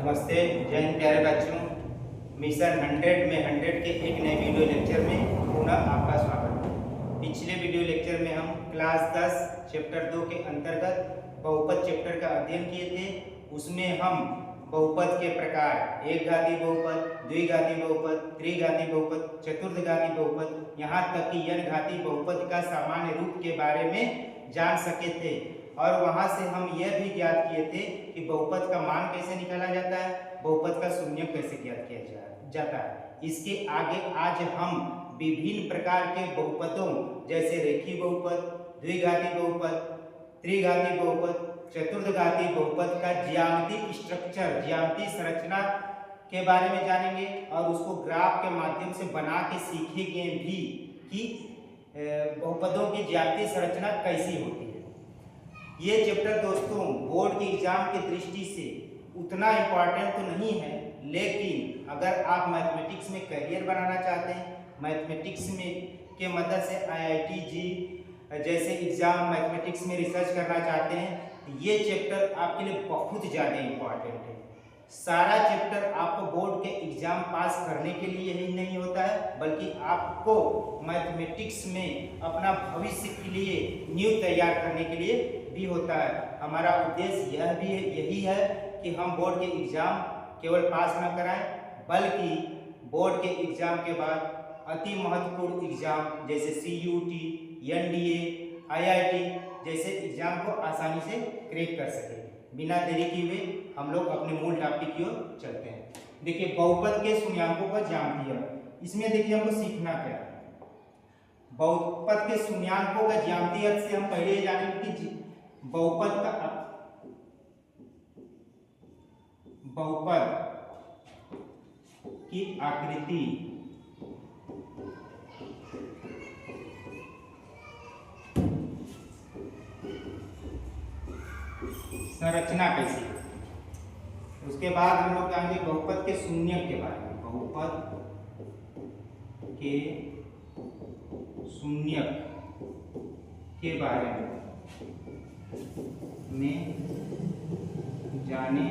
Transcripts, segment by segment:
नमस्ते, जय हिंद प्यारे बच्चों। मिशन 100 में 100 के एक नए वीडियो लेक्चर में पुनः आपका स्वागत है। पिछले वीडियो लेक्चर में हम क्लास 10 चैप्टर 2 के अंतर्गत बहुपद चैप्टर का अध्ययन किए थे। उसमें हम बहुपद के प्रकार एक घाती बहुपद, द्विघाती बहुपद, त्रिघाती बहुपद, चतुर्थघाती बहुपद, यहाँ तक कि n घाती बहुपद का सामान्य रूप के बारे में जान सके थे। और वहां से हम यह भी ज्ञात किए थे कि बहुपद का मान कैसे निकाला जाता है, बहुपद का शून्यक कैसे ज्ञात किया जाता है। इसके आगे आज हम विभिन्न प्रकार के बहुपदों जैसे रेखीय बहुपद, द्विघाती बहुपद, त्रिघाती बहुपद, चतुर्थघाती बहुपद का ज्यामितीय स्ट्रक्चर, ज्यामितीय संरचना के बारे में जानेंगे और उसको ग्राफ के माध्यम से बना के सीखेंगे भी कि बहुपदों की ज्यामितीय संरचना कैसी होती है। ये चैप्टर दोस्तों बोर्ड के एग्जाम की दृष्टि से उतना इम्पोर्टेंट तो नहीं है, लेकिन अगर आप मैथमेटिक्स में करियर बनाना चाहते हैं, मैथमेटिक्स में के मदद से IIT जी जैसे एग्जाम मैथमेटिक्स में रिसर्च करना चाहते हैं, तो ये चैप्टर आपके लिए बहुत ज़्यादा इम्पोर्टेंट है। सारा चैप्टर आपको बोर्ड के एग्जाम पास करने के लिए ही नहीं होता है, बल्कि आपको मैथमेटिक्स में अपना भविष्य के लिए नींव तैयार करने के लिए भी होता है। हमारा उद्देश्य यही है कि हम बोर्ड के एग्जाम केवल पास न कराएं, बल्कि बोर्ड के एग्जाम के बाद अति महत्वपूर्ण एग्जाम जैसे CUT, NDA, IIT जैसे एग्जाम को आसानी से क्रैक कर सकें। बिना देरी किए हुए हम लोग अपने मूल टॉपिक की ओर चलते हैं। देखिए बहुपद के शून्याकों का ज्यामितीय, इसमें देखिए हमको सीखना क्या है। बहुपद के शून्याकों का ज्यामितीय से हम पहले ये जानेंगे कि बहुपद की आकृति संरचना कैसी है। उसके बाद हम लोग जानेंगे बहुपद के शून्यक के बारे में। बहुपद के शून्यक के बारे में जाने,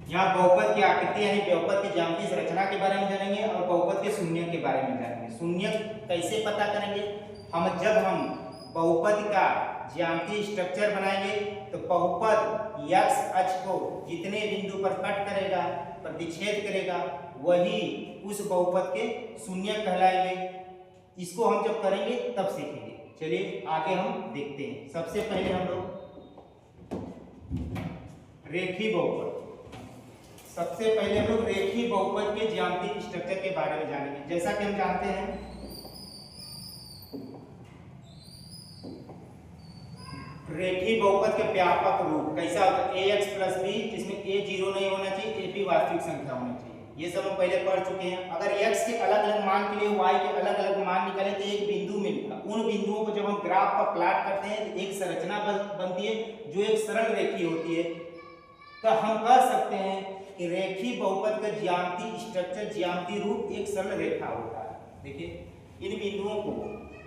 यहाँ बहुपद की आकृति यानी बहुपद की ज्यामितीय संरचना के बारे में जानेंगे और बहुपद के शून्यक के बारे में जानेंगे। शून्यक कैसे पता करेंगे जब हम बहुपद का ज्यामितीय स्ट्रक्चर बनाएंगे तो बहुपद x अक्ष को जितने बिंदु पर कट करेगा, प्रतिच्छेद करेगा, वही उस बहुपद के शून्यक कहलाएंगे। इसको हम जब करेंगे तब सीखेंगे। चलिए आगे हम देखते हैं। सबसे पहले हम लोग रेखीय बहुपद, सबसे पहले हम लोग रेखीय बहुपद के ज्यामितीय स्ट्रक्चर के बारे में जानेंगे। जैसा कि हम जानते हैं रेखीय बहुपद के व्यापक रूप कैसा होता है, ax + b, जिसमें a 0 नहीं होना चाहिए, a भी वास्तविक संख्या होनी चाहिए। ये सब हम पहले पढ़ चुके हैं। अगर x के अलग अलग मान के लिए y के अलग अलग मान निकाले तो एक बिंदु मिलेगा। उन बिंदुओं को जब हम ग्राफ पर प्लॉट करते हैं तो एक संरचना बनती है जो एक सरल रेखीय होती है। तो हम कह सकते हैं कि रेखीय बहुपद का ज्यामितीय स्ट्रक्चर, ज्यामितीय रूप एक सरल रेखा होता है। देखिए इन बिंदुओं को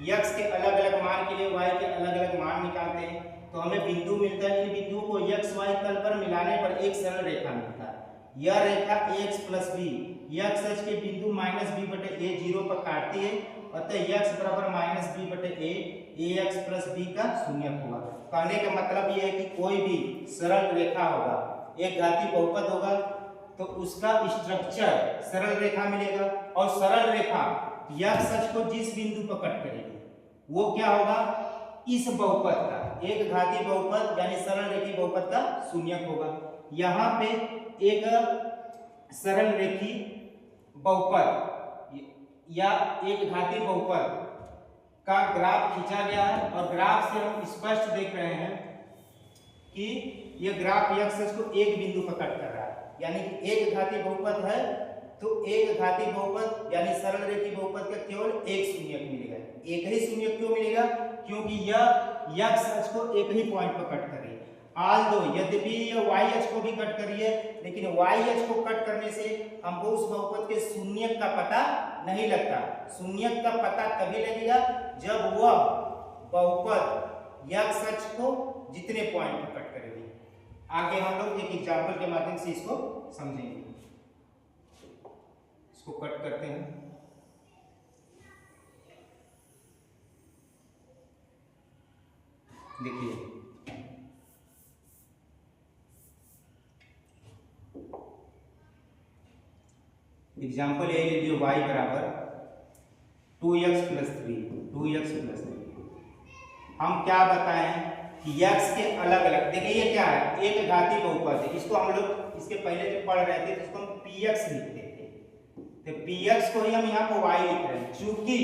x के अलग अलग मान के लिए y के अलग अलग मान निकालते हैं तो हमें बिंदु मिलता है। इन बिंदुओं को x y तल पर मिलाने पर एक सरल रेखा मिलता है। यह रेखा ax + b x अक्ष के बिंदु -b/a 0 पर काटती है, अतः x बराबर -b/a ax + b का शून्यक होगा। कहने का मतलब यह है कि कोई भी सरल रेखा होगा, एक घाती बहुपद होगा, तो उसका स्ट्रक्चर सरल रेखा मिलेगा और सरल रेखा x अक्ष को जिस बिंदु पर कट करेगी वो क्या होगा, इस बहुपद का, एक घाती बहुपद यानी सरल रेखीय बहुपद का शून्यक होगा। यहाँ पे एक सरल रेखीय बहुपद या एक घाती बहुपद का ग्राफ खींचा गया है और ग्राफ से हम स्पष्ट देख रहे हैं कि यह ग्राफ x अक्ष को एक बिंदु पर कट कर रहा है, यानी कि एक घाती बहुपद है तो एक घाती बहुपद यानी सरल रेखीय बहुपद का केवल एक शून्यक मिलेगा। एक ही शून्यक क्यों मिलेगा, क्योंकि यह x अक्ष को एक ही पॉइंट पर कट कर रही है। यद्यपि यह y अक्ष को भी कट कर रही है, लेकिन y अक्ष को कट करने से हमको उस बहुपद के शून्यक का पता नहीं लगता। शून्यक का पता तभी लगेगा जब वह बहुपद x अक्ष को जितने पॉइंट पर कट करेगी। आगे हम लोग एक एग्जाम्पल के माध्यम से इसको समझेंगे। इसको कट करते हैं। देखिए एग्जाम्पल ये लीजिए, y बराबर 2x प्लस 3। हम क्या बताएं कि x के अलग अलग, देखिए ये क्या है, एक घाती बहुपद है। इसको हम लोग इसके पहले जो पढ़ रहे थे तो इसको हम px लिखते थे, तो px को ही हम यहाँ पर y लिख रहे हैं। चूंकि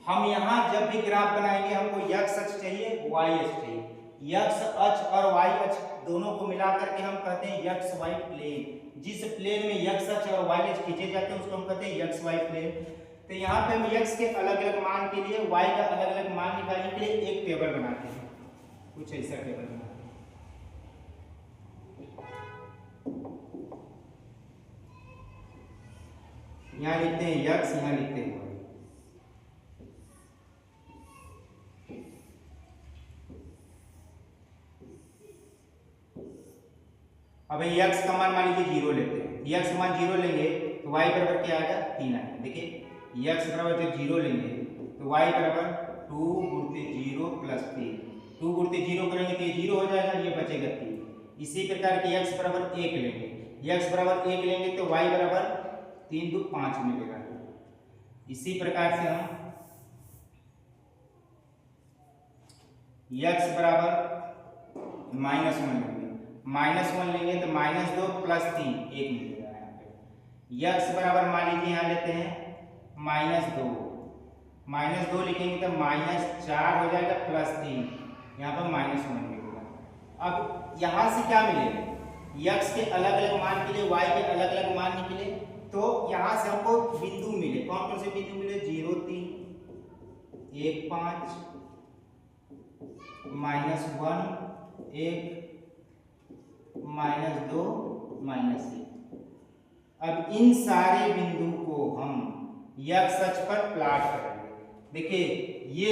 हम यहाँ जब भी ग्राफ बनाएंगे हमको x अक्ष चाहिए, y अक्ष चाहिए। x अक्ष और y अक्ष दोनों को मिला करके हम कहते हैं एक्स वाई प्लेन। जिस प्लेन में x अक्ष और y अक्ष खींचे जाते हैं उसको हम कहते हैं एक्स वाई प्लेन। तो यहाँ पे हम x के अलग अलग मान के लिए y का अलग अलग मान निकालने के लिए एक टेबल बनाते हैं, कुछ ऐसा टेबल बनाते हैं। यहाँ लिखते हैं x, यहाँ लिखते हैं y। अब x का मान लीजिए 0 लेते हैं, x का मान 0 लेंगे तो y बराबर क्या आएगा, 3 आएगा। देखिए x बराबर जब 0 लेंगे तो y बराबर 2 गुणित 0 प्लस 3। 2 गुणित 0 करेंगे तो ये 0 हो जाएगा, ये बचेगा 3। इसी प्रकार के x बराबर 1 लेंगे, x बराबर 1 लेंगे तो y बराबर 3 2 5 मिलेगा। इसी प्रकार से हम x बराबर -1 लेंगे, -1 लेंगे तो -2 प्लस 3 1 मिलेगा। यहाँ पे x बराबर मान लीजिए यहाँ लेते हैं -2 लिखेंगे तो -4 हो जाएगा प्लस 3, यहाँ पर -1 मिलेगा। अब यहाँ से क्या मिलेगा, x के अलग अलग मान के लिए y के अलग अलग मान निकले, तो यहाँ से हमको बिंदु मिले। कौन कौन से बिंदु मिले, 0 3 1 5 -1 1 -2 -1। अब इन सारे बिंदु को हम x अक्ष पर प्लॉट करेंगे। देखिए ये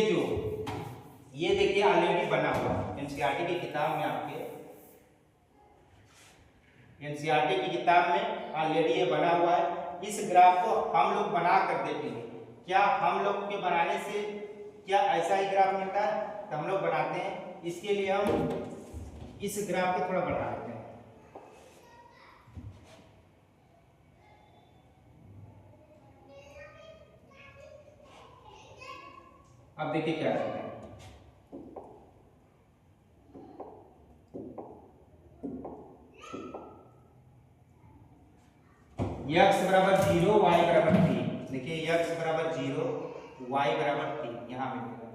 देखिए ऑलरेडी बना हुआ है एनसीईआरटी की किताब में, आपके एनसीईआरटी की किताब में ऑलरेडी ये बना हुआ है। इस ग्राफ को हम लोग बना कर देखेंगे, क्या हम लोग के बनाने से क्या ऐसा ही ग्राफ मिलता है, तो हम लोग बनाते हैं। इसके लिए हम इस ग्राफ को थोड़ा बढ़ा देते हैं। अब देखिए क्या करते हैं, x बराबर 0 y बराबर 3। देखिए x बराबर 0 y बराबर 3 यहाँ मिलेगा,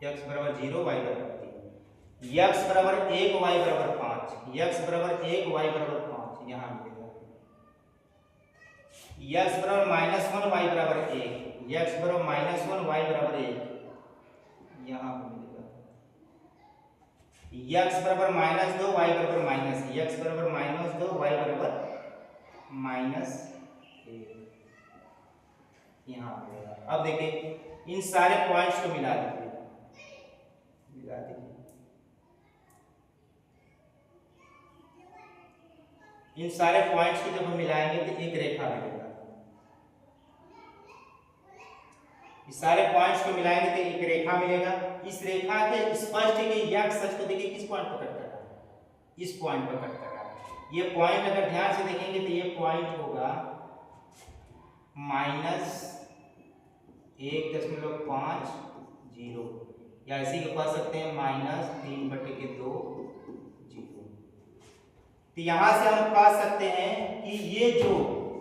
x बराबर 0 y बराबर 3। x बराबर 1 y बराबर 5, x बराबर 1 y बराबर 5 यहाँ मिलेगा। x बराबर -1 y बराबर 1, x बराबर -1 y बराबर 1 यहाँ मिलेगा। x बराबर -2 y बराबर -1, x बराबर -2 y बराबर -1 यहाँ मिलेगा। अब देखिए इन सारे पॉइंट्स को मिला दीजिए, इन सारे पॉइंट्स को जब हम मिलाएंगे तो एक रेखा मिलेगा। इस सारे पॉइंट्स को मिलाएंगे तो एक रेखा मिलेगा। इस रेखा के स्पष्ट के x अक्ष को देखिए किस पॉइंट पर कट कर रहा है, इस पॉइंट पर कट कर रहा है। ये पॉइंट अगर ध्यान से देखेंगे तो ये पॉइंट होगा -1.50 या इसी को कह सकते हैं -3/2 0। तो यहाँ से हम कह सकते हैं कि ये जो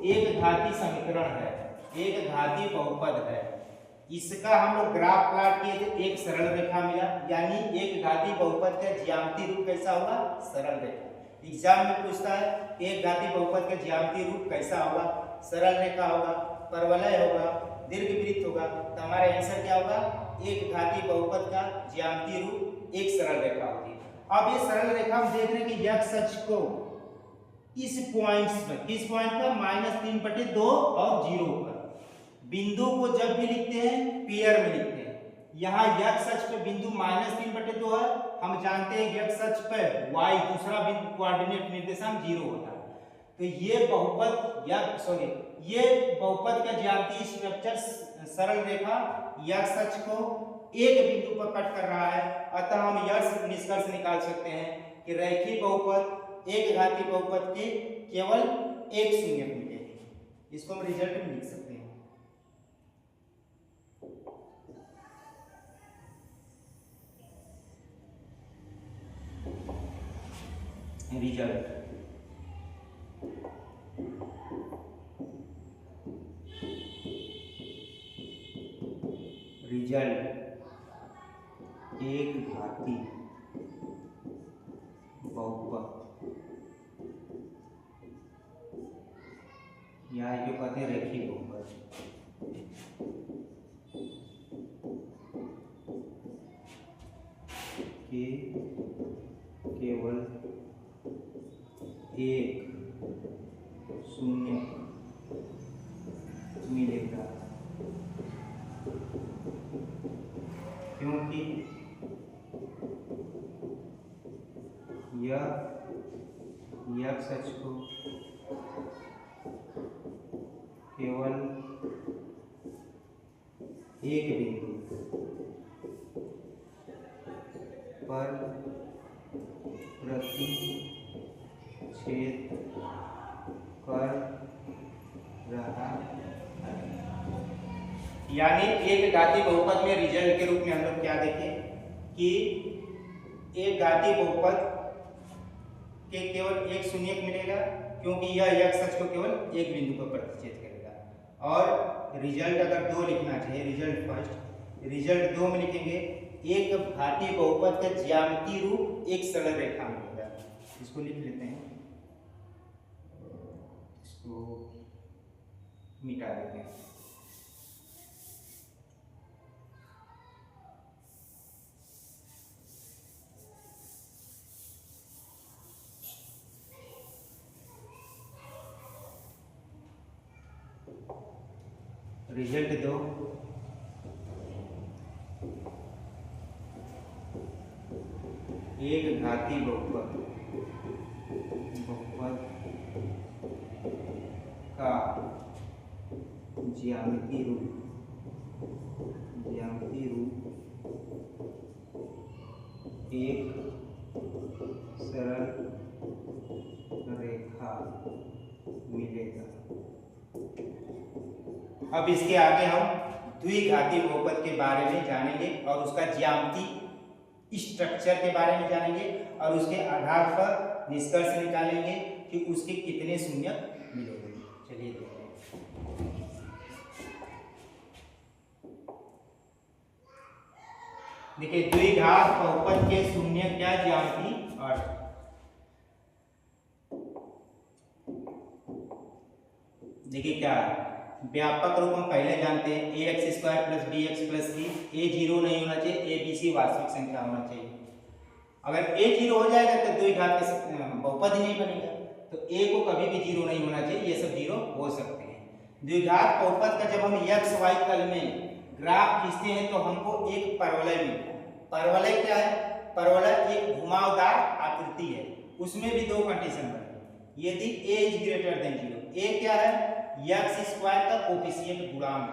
एक घाती समीकरण है, एक घाती बहुपद है, इसका हम लोग ग्राफ प्लॉट किए तो एक सरल रेखा मिला। यानी एक घाती बहुपद का ज्यामितीय रूप कैसा होगा, सरल रेखा। एग्जाम में पूछता है एक घाती बहुपद का ज्यामितीय रूप कैसा होगा, सरल रेखा होगा, परवलय होगा, दीर्घवृत्त होगा। तो हमारा आंसर क्या होगा, एक घाती बहुपद का ज्यामितीय रूप एक सरल रेखा होगी। अब ये सरल रेखा हम देख रहे हैं कि x अक्ष को इस पॉइंट्स पर, किस पॉइंट पर, -3/2 और 0 पर। बिंदु को जब भी लिखते हैं पेयर में लिखते हैं, यहाँ x अक्ष पे बिंदु -3/2 है। हम जानते हैं x अक्ष पे y दूसरा बिंदु कोऑर्डिनेट निर्देशांक 0 होता है। तो ये बहुपद का ज्यामितीय स्ट्रक्चर सरल रेखा x अक्ष को एक बिंदु पर कट कर रहा है। अतः हम यह निष्कर्ष निकाल सकते हैं कि रैखिक बहुपद एक घातीय बहुपद के केवल एक शून्यक मिलेगी। इसको हम रिजल्ट में लिख सकते हैं। रिजल्ट एक घातीय बहुपद या जो कहते हैं रैखिक बहुपद के केवल एक शून्य मिलेगा, क्योंकि यह x अक्ष को केवल एक बिंदु पर प्रतिच्छेद कर रहा है। यानी एक घातीय बहुपद में रिजल्ट के रूप में हम लोग क्या देखें कि एक घातीय बहुपद के केवल एक शून्यक मिलेगा, क्योंकि यह x अक्ष को केवल एक बिंदु पर प्रतिच्छेद करेगा। और रिजल्ट अगर 2 लिखना चाहिए, रिजल्ट 2 में लिखेंगे एक घातीय बहुपद का ज्यामितीय रूप एक सरल रेखा में होगा। इसको लिख लेते हैं, इसको मिटा देते हैं। रिजल्ट 2 एक घातीय बहुपद का ज्यामितीय रूप एक सरल रेखा मिलेगा। अब इसके आगे हम द्विघातीय बहुपद के बारे में जानेंगे और उसका ज्यामितीय स्ट्रक्चर के बारे में जानेंगे और उसके आधार पर निष्कर्ष निकालेंगे कि उसके कितने शून्यक मिलेंगे। चलिए देखते हैं। देखिए द्विघात बहुपद के शून्यक क्या ज्यामितीय अर्थ। देखिए क्या है, व्यापक रूप हम पहले जानते हैं ax² + bx + c। a 0 नहीं होना चाहिए, a b c वास्तविक संख्या होना चाहिए। अगर a 0 हो जाएगा तो द्विघात का बहुपद ही नहीं बनेगा। तो a को कभी भी 0 नहीं होना चाहिए, ये सब 0 हो सकते हैं। द्विघात बहुपद का जब हम x y तल में ग्राफ खींचते हैं तो हमको एक परवलय मिलता है। परवलय क्या है? परवलय एक घुमावदार आकृति है, उसमें भी दो कंडीशन बनेगी। यदि a > 0, a क्या है? x² का कोफिशिएंट गुणांक।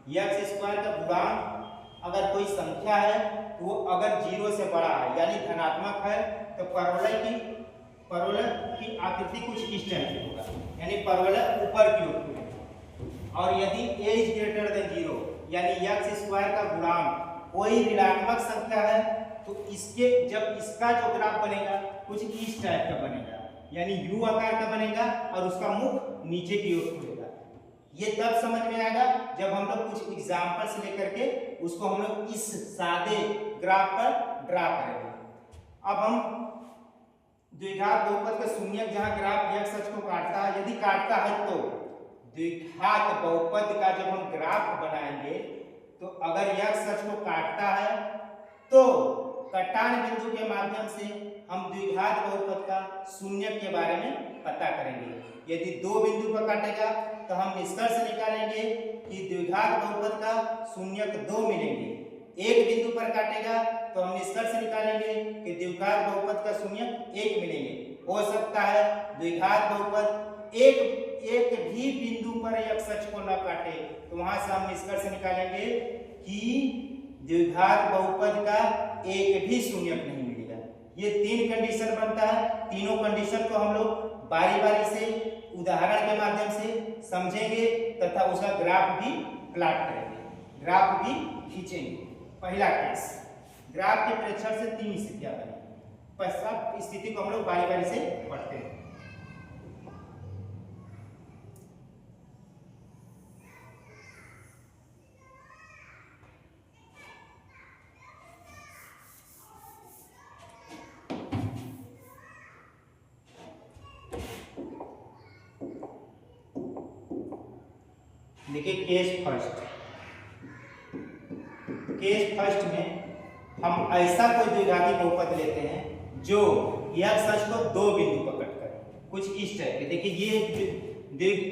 x² का गुणांक अगर कोई संख्या है तो वो अगर 0 से बड़ा है यानी धनात्मक है तो परवलय की आकृति कुछ इस तरह की होगा, यानी परवलय ऊपर की ओर होगा। और यदि a > 0 यानी x² का गुणांक कोई ऋणात्मक संख्या है तो इसके जब इसका जो ग्राफ बनेगा कुछ इस टाइप का बनेगा, यानी U आकार का बनेगा और उसका मुख नीचे की ओर खुलेगा। ये तब समझ में आएगा जब हम लोग कुछ एग्जाम्पल्स लेकर के उसको हम लोग इस सादे ग्राफ पर ड्रा करेंगे। अब हम द्विघात बहुपद का शून्यक जहां ग्राफ x अक्ष को काटता है, यदि काटता है तो द्विघात बहुपद का जब हम ग्राफ बनाएंगे तो अगर x अक्ष को काटता है तो कटान बिंदु के माध्यम से हम द्विघात बहुपद का शून्यक के बारे में पता करेंगे। यदि दो बिंदु पर काटेगा तो हम निष्कर्ष निकालेंगे कि द्विघात बहुपद का शून्यक 2 मिलेंगे। एक बिंदु पर काटेगा तो हम निष्कर्ष निकालेंगे कि द्विघात बहुपद का शून्यक 1 मिलेंगे। हो सकता है द्विघात बहुपद एक भी बिंदु पर x अक्ष को न काटे, तो वहां से हम निष्कर्ष निकालेंगे कि द्विघात बहुपद का एक भी शून्यक नहीं मिलेगा। ये 3 कंडीशन बनता है। तीनों कंडीशन को हम लोग बारी बारी से उदाहरण के माध्यम से समझेंगे तथा उसका ग्राफ भी प्लॉट करेंगे, ग्राफ भी खींचेंगे। पहला केस, ग्राफ के प्रेक्षण से 3 स्थितियां बनी। सब स्थिति को हम लोग बारी बारी से पढ़ते हैं। देखिए केस फर्स्ट में हम ऐसा कोई द्विघाती बहुपद लेते हैं जो x अक्ष को 2 बिंदु पर कट करे, कुछ इस टाइप के। देखिए ये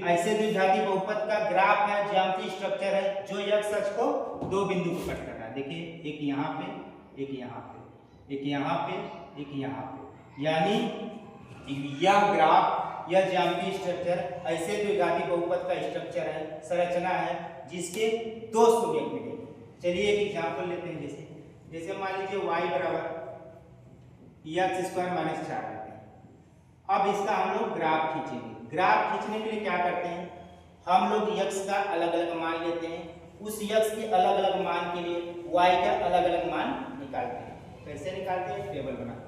ऐसे द्विघाती बहुपद का ग्राफ है, ज्यामितीय स्ट्रक्चर है जो x अक्ष को 2 बिंदु पर कट कर रहा है। देखिए एक यहाँ पे, एक यहाँ पे, एक यहाँ पे, एक यहाँ पे, यानी यह ग्राफ, यह ज्यामितीय स्ट्रक्चर ऐसे द्विघाती बहुपद का स्ट्रक्चर है, संरचना है जिसके 2 शून्यक मिलेंगे। चलिए एक एग्जांपल लेते हैं। जैसे मान लीजिए y बराबर x स्क्वायर माइनस 4 लेते हैं। अब इसका हम लोग ग्राफ खींचेंगे। ग्राफ खींचने के लिए क्या करते हैं, हम लोग x का अलग अलग मान लेते हैं, उस x के अलग अलग मान के लिए y का अलग अलग मान निकालते हैं। कैसे निकालते हैं, टेबल बनाते हैं।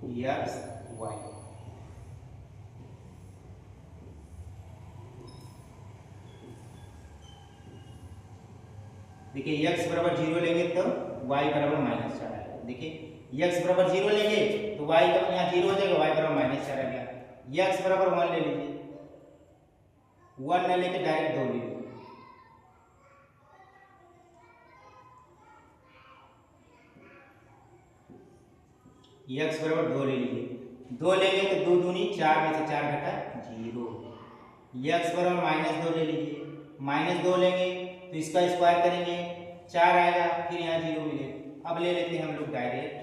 x y देखिए x बराबर 0 लेंगे तो y बराबर माइनस 4 आएगा। देखिए x बराबर 0 लेंगे तो y का यहाँ 0 हो जाएगा, y बराबर माइनस 4 आ गया। x बराबर 1 ले लीजिए, 1 न लेके डायरेक्ट 2 ले लीजिए। x बराबर 2 ले लीजिए, 2 लेंगे तो 2 दूनी 4 में से 4 घटा 0। x बराबर माइनस 2 ले लीजिए, माइनस 2 लेंगे तो इसका स्क्वायर करेंगे 4 आएगा, फिर यहाँ 0 मिलेगा। अब ले लेते हैं हम लोग डायरेक्ट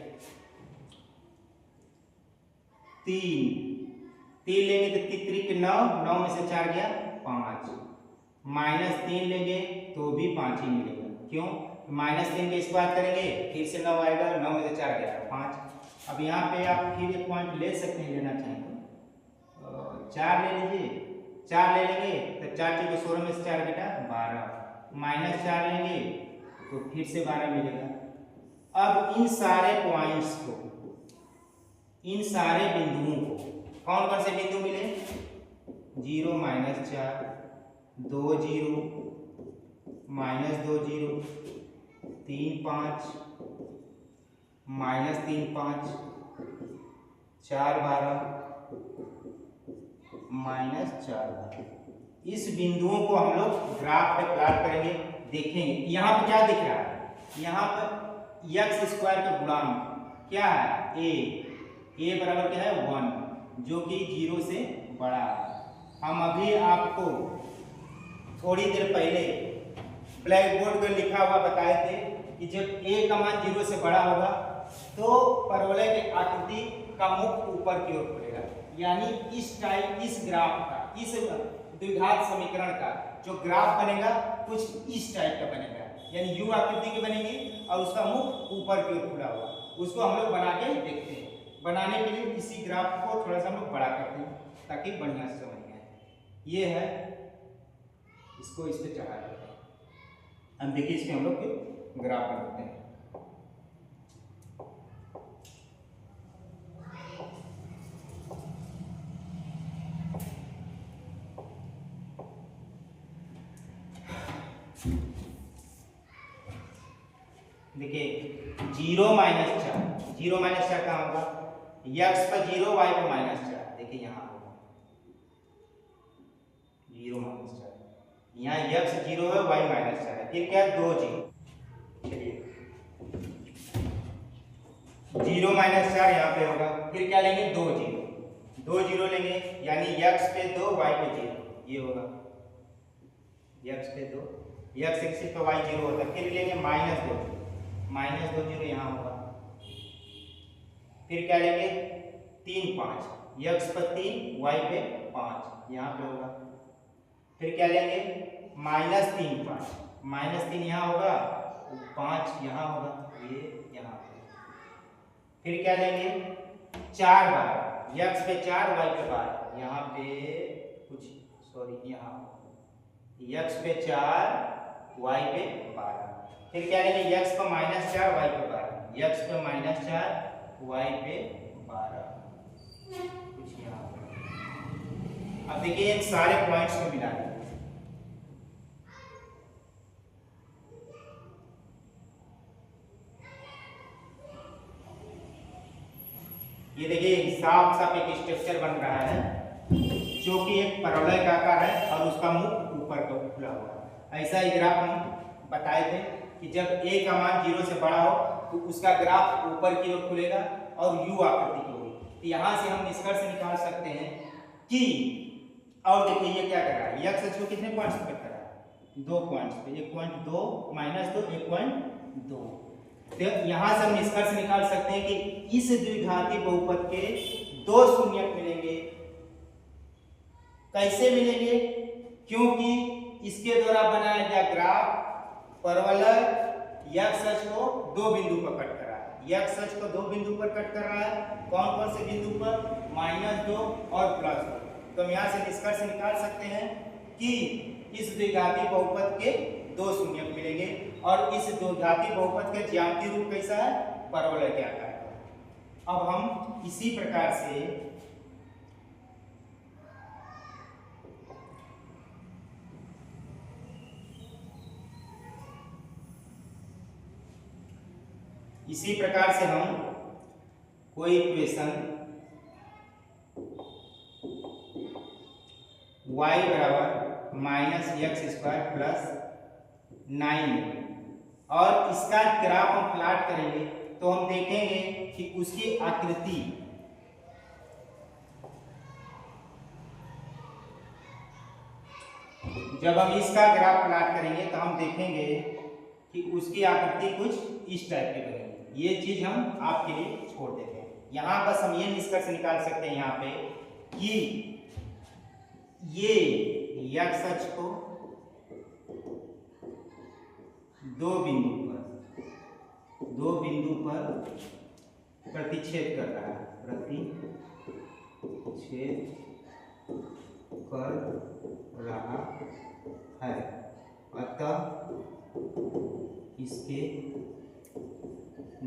3 लेंगे तो 3 9, 9 में से 4 गया 5, माइनस 3 लेंगे तो भी 5 ही मिलेगा। क्यों, माइनस 3 के स्क्वायर करेंगे फिर से 9 आएगा, 9 में से 4 गया 5। अब यहाँ पे आप फिर एक पॉइंट ले सकते हैं, लेना चाहें तो 4 ले लीजिए, 4 ले लेंगे तो 4 चौके 16 में से 4 घटा 12, माइनस 4 लेंगे तो फिर से 12 मिलेगा। अब इन सारे पॉइंट्स को, इन सारे बिंदुओं को, कौन कौन से बिंदु मिले, 0 माइनस 4, 2 0, माइनस 2 0, 3 5, माइनस 3 5, 4 12, माइनस 4 12। इस बिंदुओं को हम लोग ग्राफ पे प्लॉट करेंगे, देखेंगे। यहाँ पे क्या दिख रहा है, यहाँ पर x स्क्वायर का गुणांक क्या है, a बराबर क्या है 1, जो कि 0 से बड़ा है। हम अभी आपको थोड़ी देर पहले ब्लैक बोर्ड पर लिखा हुआ बताए थे कि जब a का मान 0 से बड़ा होगा तो परवलय की आकृति का मुख ऊपर की ओर खुलेगा। यानी इस टाइप, इस ग्राफ का, इस द्विघात समीकरण का जो ग्राफ बनेगा कुछ इस टाइप का बनेगा, यानी यू आकृति की बनेगी और उसका मुख ऊपर की ओर खुला हुआ। उसको हम लोग बना के देखते हैं। बनाने के लिए इसी ग्राफ को थोड़ा सा हम लोग बड़ा करते हैं ताकि बढ़िया से समझ में आए। ये है, इसको इस पे चढ़ा देते हैं। हम देखिए इसमें हम लोग ग्राफ बनाते हैं। देखिए 0 माइनस 4, 0 माइनस 4 कहाँ होगा, x पर 0, y पर माइनस 4। देखिए यहाँ होगा 0 माइनस 4, यहाँ x 0 है, y माइनस 4 है, फिर क्या 2 0। चलिए 0 माइनस 4 यहाँ पे होगा, फिर क्या लेंगे 2 0, 2 0 लेंगे, यानी x पे 2, y पे 0, ये होगा। x पे 2, x एक्सिस पे y 0 होता है। फिर लेंगे -2, -2 0 यहाँ होगा। फिर क्या लेंगे 3 5, x पर 3 y पे 5 यहाँ पे होगा। फिर क्या लेंगे -3 5, -3 यहाँ होगा, 5 यहाँ होगा, ये यहाँ पे। फिर क्या लेंगे 4 बार, x पे 4 y पे 12, यहाँ पे कुछ सॉरी यहाँ x पे 4 y पे 12। फिर क्या लेंगे x पर -4 y पे 12, x पे -4 y पे 12 कुछ यहाँ। अब देखिए इन सारे पॉइंट्स को मिला दें। ये देखिए साफ साफ एक स्ट्रक्चर बन रहा है जो कि एक परवलय का आकार है और उसका मुख ऊपर को खुला हुआ है। ऐसा ही ग्राफ हम बताए थे कि जब a का मान 0 से बड़ा हो तो उसका ग्राफ ऊपर की ओर खुलेगा और u आकृति की होगी। तो यहाँ से हम निष्कर्ष निकाल सकते हैं कि, और देखिए ये क्या कर रहा है, x को कितने पॉइंट्स पे कर रहा है, 2 पॉइंट्स पे, 1.2 -2 1.2। तो यहाँ से हम निष्कर्ष निकाल सकते हैं कि इस द्विघाती बहुपद के 2 शून्यक मिलेंगे। कैसे मिलेंगे? क्योंकि इसके द्वारा बनाया गया ग्राफ परवलय x अक्ष को 2 बिंदु पर कट कर रहा है। x अक्ष को 2 बिंदु पर कट कर रहा है। कौन कौन से बिंदु पर? -2 और +2। तो हम यहाँ से निष्कर्ष निकाल सकते हैं कि इस द्विघाती बहुपद के 2 शून्यक मिलेंगे और इस द्विघाती बहुपद का ज्यामितीय रूप कैसा है? परवलय के आकार का। अब हम इसी प्रकार से हम कोई इक्वेशन y बराबर -x² + 9 और इसका ग्राफ हम प्लॉट करेंगे तो हम देखेंगे कि उसकी आकृति जब हम इसका ग्राफ प्लॉट करेंगे तो हम देखेंगे कि उसकी आकृति कुछ इस टाइप की बनेगी। ये चीज हम आपके लिए छोड़ देते हैं। यहाँ बस हम ये निष्कर्ष निकाल सकते हैं यहाँ पे कि ये x अक्ष को 2 बिंदु पर प्रतिच्छेद कर रहा है, प्रतिच्छेद कर रहा है। अतः इसके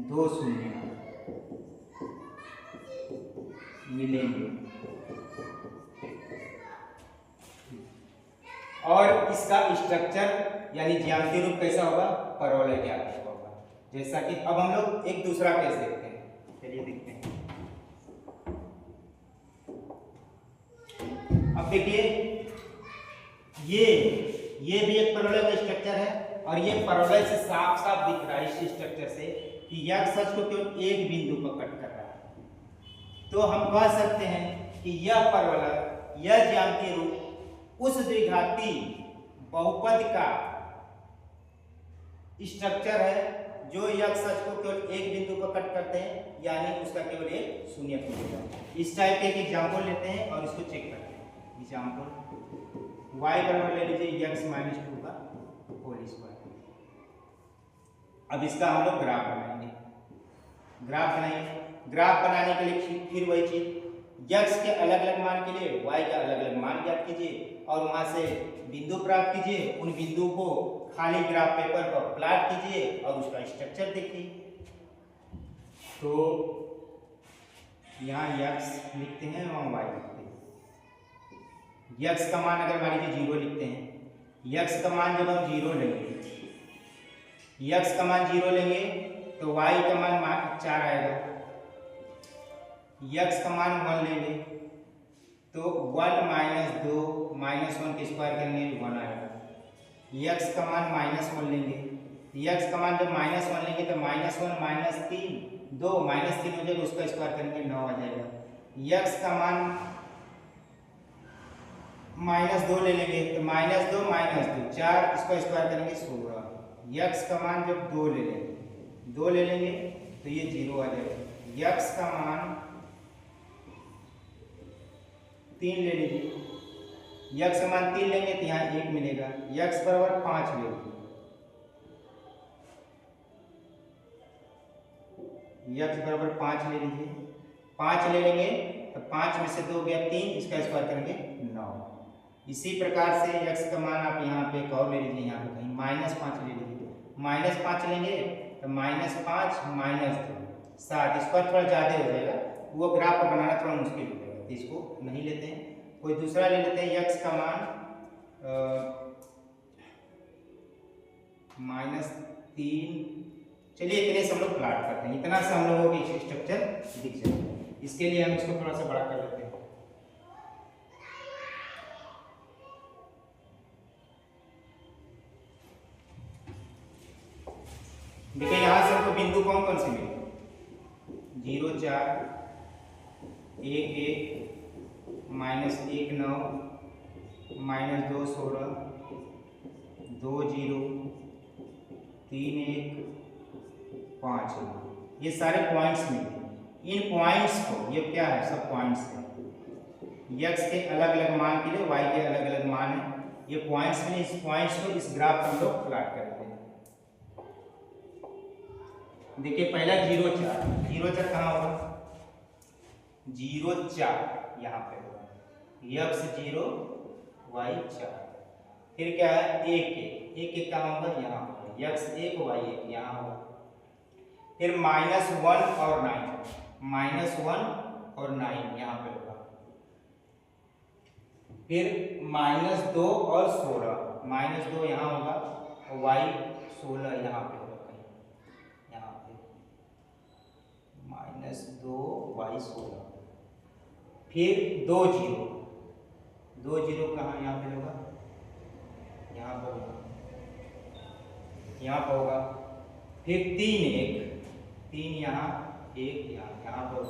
2 शून्य मिलेंगे और इसका स्ट्रक्चर यानी ज्यामितीय रूप कैसा होगा? परवलय के आकार का होगा। जैसा कि अब हम लोग एक दूसरा केस देखते हैं। चलिए देखते हैं। अब देखिए ये भी एक परवलय का स्ट्रक्चर है और ये परवलय से साफ साफ दिख रहा है इस स्ट्रक्चर से कि x अक्ष को केवल एक बिंदु पर कट कर रहा है। तो हम कह सकते हैं कि यह परवलय, यह ज्यामितीय रूप उस द्विघाती बहुपद का स्ट्रक्चर है जो x अक्ष को केवल एक बिंदु पर कट करते हैं, यानी उसका केवल एक शून्यक मिलेगा। इस टाइप के एक एग्जाम्पल लेते हैं और इसको चेक करते हैं। एग्जाम्पल y बराबर ले लीजिए x -2 का होल स्क्वायर। अब इसका हम लोग ग्राफ बनाएंगे। ग्राफ बनाने के लिए फिर वही चीज, x के अलग अलग मान के लिए y का अलग अलग मान ज्ञात कीजिए और वहां से बिंदु प्राप्त कीजिए। उन बिंदु को खाली ग्राफ पेपर पर प्लॉट कीजिए और उसका स्ट्रक्चर देखिए। तो यहाँ x लिखते हैं और y लिखते हैं। x का मान अगर मान लीजिए 0 लिखते हैं, x का मान जब हम 0 लेंगे, x का मान 0 लेंगे तो y का मान 4 आएगा। x का मान 1 लेंगे तो 1 - 2 -1 के स्क्वायर करेंगे 1 आएगा। x का मान -1 लेंगे, x का मान जब -1 लेंगे तो -1 - 3 2 -3 हो जाएगा, उसका स्क्वायर करेंगे 9 आ जाएगा। x का मान -2 ले लेंगे तो -2 -2 4 इसका स्क्वायर करेंगे 16। यक्स का मान जब 2 ले लेंगे तो ये 0 आ जाएगा। यक्स का मान 3 ले लीजिए, यक्स का मान 3 लेंगे तो यहाँ 1 मिलेगा। यक्स बराबर 5 ले लीजिए, यक्स बराबर 5 ले लीजिए, 5 ले लेंगे तो 5 में से 2 गया 3, इसका स्क्वायर करेंगे 9। इसी प्रकार से यक्स का मान आप यहाँ पे एक और ले लीजिए, यहाँ पे कहीं -5 ले लीजिए, -5 लेंगे तो -5 -2 7, इस पर थोड़ा ज़्यादा हो जाएगा, वो ग्राफ को बनाना थोड़ा मुश्किल हो जाएगा, तो इसको नहीं लेते हैं, कोई दूसरा ले लेते हैं। यक्स का मान -3, चलिए इतने से हम लोग प्लाट करते हैं, इतना से हम लोगों की स्ट्रक्चर दिख जाएगा। इसके लिए हम इसको थोड़ा सा बड़ा कर लेते हैं। देखिए यहाँ से हमको बिंदु कौन कौन से मिले, 0 4 1 1 -1 9 -2 16 2 0 3 1 5 9, ये सारे पॉइंट्स मिले। इन पॉइंट्स को, ये क्या है, सब पॉइंट्स हैं, यक्स के अलग अलग मान के लिए वाई के अलग अलग मान है, ये पॉइंट्स में, इस पॉइंट्स को इस ग्राफ पर हम लोग प्लॉट करते हैं। देखिए पहला 0 4, 0 4 कहाँ होगा, 0 4 यहाँ पे होगा, यक्स 0 वाई 4। फिर क्या है 1 1 1 कहाँ होगा, यहाँ होगा, यक्स 1 वाई 1 यहाँ होगा। फिर -1 और 9, -1 और 9 यहाँ पे होगा। फिर -2 और 16, -2 यहाँ होगा और वाई 16 यहाँ पे होगा, कहीं यहाँ पे -2 वाई 16। फिर 2 0, 2 0 कहाँ, यहाँ पे होगा, यहाँ पर होगा, यहाँ पर होगा। फिर 3 1, 3 यहाँ 1 यहाँ पर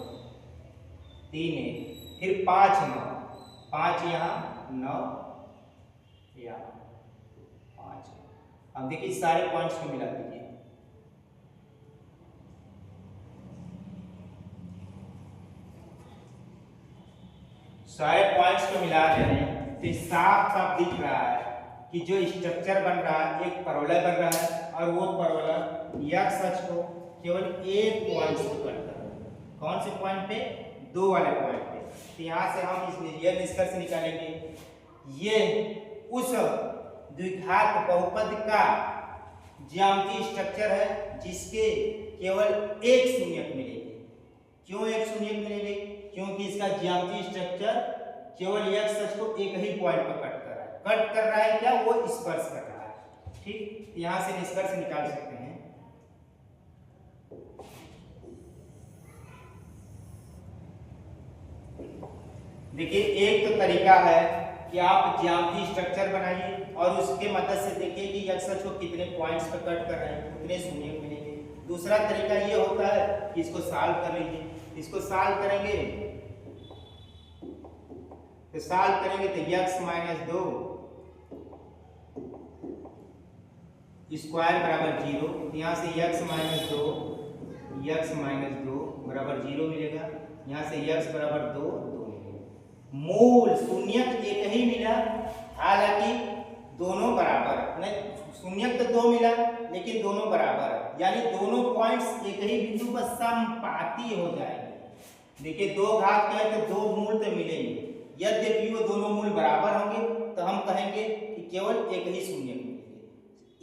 3 1। फिर 5 9, 5 यहाँ 9 यहाँ 5। अब देखिए सारे पॉइंट्स को मिला दीजिए, सारे पॉइंट्स को मिला रहे हैं तो साफ साफ दिख रहा है कि जो स्ट्रक्चर बन रहा है, एक परवलय बन रहा है और वो परवलय यक्स अक्ष को केवल एक पॉइंट से कट कर रहा है। कौन से पॉइंट पे, 2 वाले पॉइंट पे। तो यहाँ से हम यह निष्कर्ष निकालेंगे, ये उस द्विघात बहुपद का ज्यामितीय स्ट्रक्चर है जिसके केवल एक शून्यक मिलेगी। क्यों एक शून्यक मिलेगी, क्योंकि इसका ज्यामितीय स्ट्रक्चर केवल एक्स अक्ष को एक ही पॉइंट पर कट कर रहा है। कट कर रहा है क्या, वो स्पर्श कर रहा है। ठीक, यहां से निष्कर्ष निकाल सकते हैं। देखिए एक तो तरीका है कि आप ज्यामितीय स्ट्रक्चर बनाइए और उसके मदद से देखिए कि एक्स अक्ष को कितने पॉइंट्स पर कट कर रहे हैं, कितने शून्यक मिलेंगे। दूसरा तरीका ये होता है कि इसको सॉल्व कर लीजिए। इसको सॉल्व करेंगे तो x - 2 स्क्वायर बराबर 0। यहाँ से x - 2 बराबर 0 मिलेगा। यहाँ से x बराबर 2 मिलेगा। मूल शून्यक एक ही मिला, हालांकि दोनों बराबर नहीं, शून्यक तो 2 मिला लेकिन दोनों बराबर, यानी दोनों पॉइंट्स एक ही बिंदु पर समपाती हो जाएंगे। देखिए 2 घात के हैं तो 2 मूल तो मिलेंगे, यद्यपि वो दोनों मूल बराबर होंगे तो हम कहेंगे कि केवल एक ही शून्यक मिलेंगे।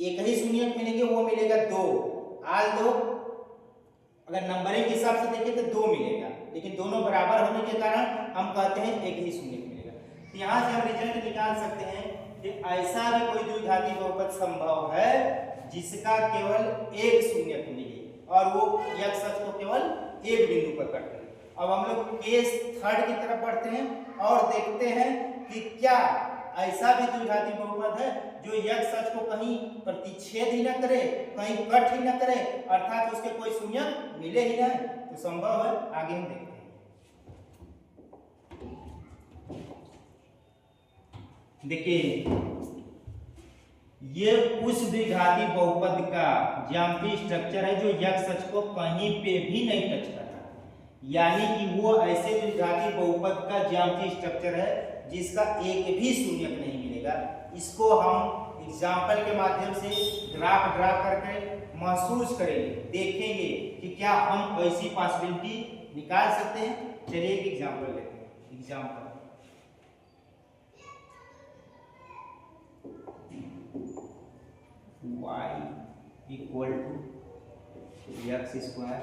एक ही शून्यक मिलेंगे, वो मिलेगा 2 आल 2। अगर नंबरिंग के हिसाब से देखें तो 2 मिलेगा, लेकिन दोनों बराबर होने के कारण हम कहते हैं एक ही शून्यक मिलेगा। तो यहाँ से हम रिजल्ट निकाल सकते हैं कि ऐसा भी कोई द्विघाती बहुपद संभव है जिसका केवल एक शून्यक मिले और वो x अक्ष को केवल एक बिंदु पर कट करे। अब हम लोग केस 3 की तरफ बढ़ते हैं और देखते हैं कि क्या ऐसा भी द्विघाती बहुपद है जो x अक्ष को कहीं प्रतिच्छेद ही न करे, कहीं कट ही न करे, अर्थात उसके कोई शून्यक मिले ही नहीं। तो संभव है, आगे हम देखते हैं। देखिए ये उस द्विघाती बहुपद का ज्यामितीय स्ट्रक्चर है जो x अक्ष को कहीं पे भी नहीं टच कर रहा, यानी कि वो ऐसे द्विघाती बहुपद का ज्यामितीय स्ट्रक्चर है जिसका एक भी शून्यक नहीं मिलेगा। इसको हम एग्जाम्पल के माध्यम से ग्राफ ड्रा करके महसूस करेंगे, देखेंगे कि क्या हम ऐसी पॉसिबिलिटी निकाल सकते हैं। चलिए एक एग्जाम्पल लेते हैं। Example y equal to x square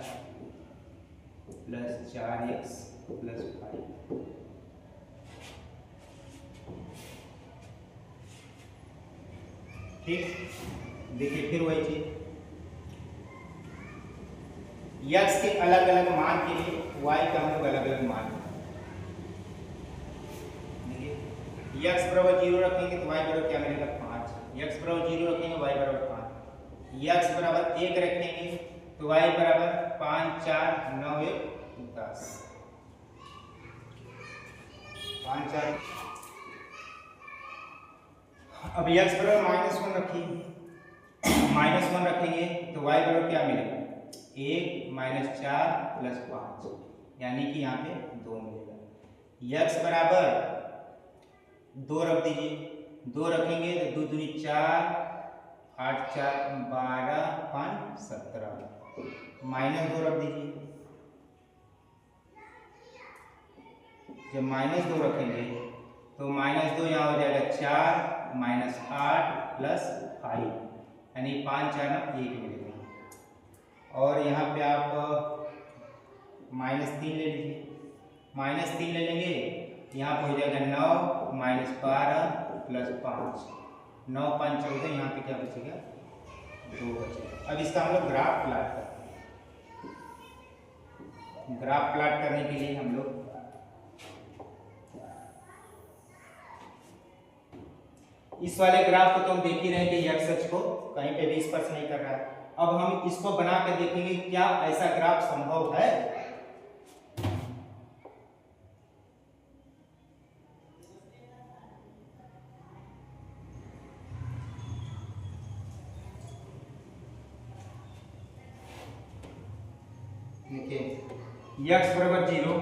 plus 4x plus 5। ठीक, देखिए फिर वही चीज x के अलग अलग मान के लिए y का हम लोग अलग अलग मान, देखिए x बराबर 0 रखेंगे तो y बराबर क्या मिलेगा 5, x बराबर 0 रखेंगे y बराबर 5, x बराबर 1 रखेंगे तो y बराबर 5 4 9 1 10, 5 4। अब x बराबर -1 रखेंगे, -1 रखेंगे तो y बराबर क्या मिलेगा 1 -4 प्लस 5, यानी कि यहाँ पे 2 मिलेगा। x बराबर 2 रख दीजिए, 2 रखेंगे तो 2 दूनी 4 8 4 12 5 17, -2 रख दीजिए। जब -2 रखेंगे तो -2 यहाँ हो जाएगा 4 -8 प्लस 5, यानी 5 4 1 मिलेगा। और यहाँ पे आप -3 ले लीजिए, -3 ले लेंगे यहाँ पे हो जाएगा 9 -12 प्लस 5, 9 5 14, यहाँ पे क्या बचेगा 2 बचेगा। अब इसका हम लोग ग्राफ प्लाट करते हैं। ग्राफ प्लाट करने के लिए हम लोग इस वाले ग्राफ को तो हम देख ही रहे हैं कि x अक्ष को कहीं पे भी स्पर्श नहीं कर रहा है। अब हम इसको बना कर देखेंगे क्या ऐसा ग्राफ संभव है। देखिए x बराबर 0,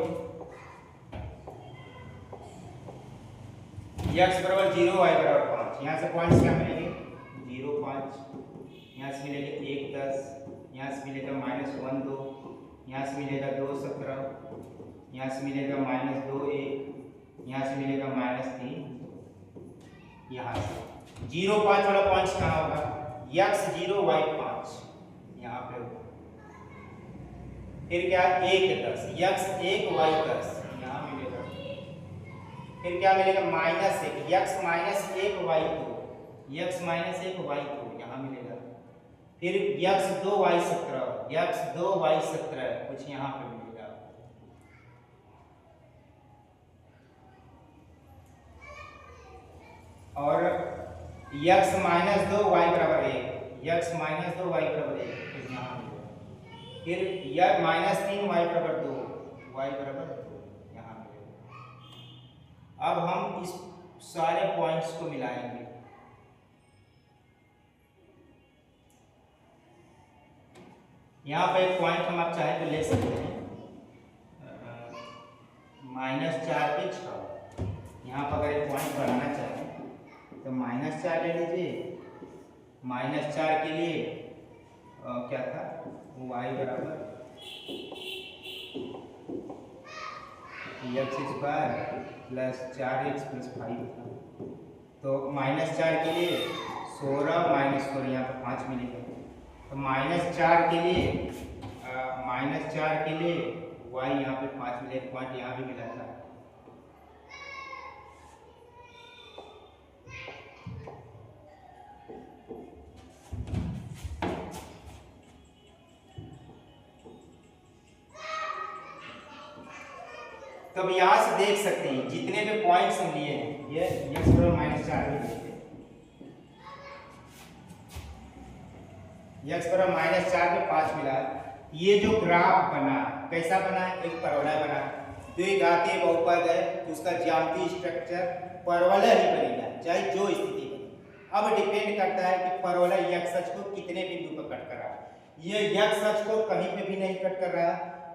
x बराबर 0 y बराबर 5, यहाँ से पॉइंट्स क्या मिलेंगे 0 5, यहाँ से मिलेगा 1 10, यहाँ से मिलेगा -1 2, यहाँ से मिलेगा 2 17, यहाँ से मिलेगा -2 1, यहाँ से मिलेगा -3, यहाँ से 0 5 वाला पॉइंट्स कहाँ होगा x 0 y 5, यहाँ पे होगा। फिर क्या 1 10, x 1 y 10 यहाँ मिलेगा। फिर क्या मिलेगा -1, x -1 y 2, x -1 y 2 यहाँ मिलेगा। फिर x 2 y 17, x 2 y 17 कुछ यहाँ पे मिलेगा। और x -2 y बराबर 1, x -2 y बराबर 1 कुछ यहाँ मिलेगा। फिर यह -3 y बराबर 2, y बराबर 2 यहाँ मिलेगा। अब हम इस सारे पॉइंट्स को मिलाएंगे। यहाँ पर एक पॉइंट हम आप चाहे तो ले सकते हैं -4 पे 6, यहाँ पर अगर एक पॉइंट बढ़ाना चाहें तो -4 ले लीजिए। -4 के लिए क्या था y बराबर x square plus 4x plus 5 था, तो -4 के लिए 16 -4 यहाँ पर 5 मिलेगा। तो -4 के लिए y यहाँ पे 5 मिले, पॉइंट यहाँ भी मिला था। तो अब यहाँ से देख सकते हैं जितने भी पॉइंट्स हम लिए हैं ये x बराबर -4 भी लेते हैं, x बराबर -4 पे 5 मिला। ये जो ग्राफ बना कैसा बना, एक पैराबोला बना। द्विघातीय बहुपद है तो उसका ज्यामितीय स्ट्रक्चर परवलय ही बनेगा, चाहे जो स्थिति बने। अब डिपेंड करता है कि परवलय x अक्ष को कितने बिंदु पर कट कर रहा है। ये x अक्ष को कहीं पे भी नहीं कट कर रहा,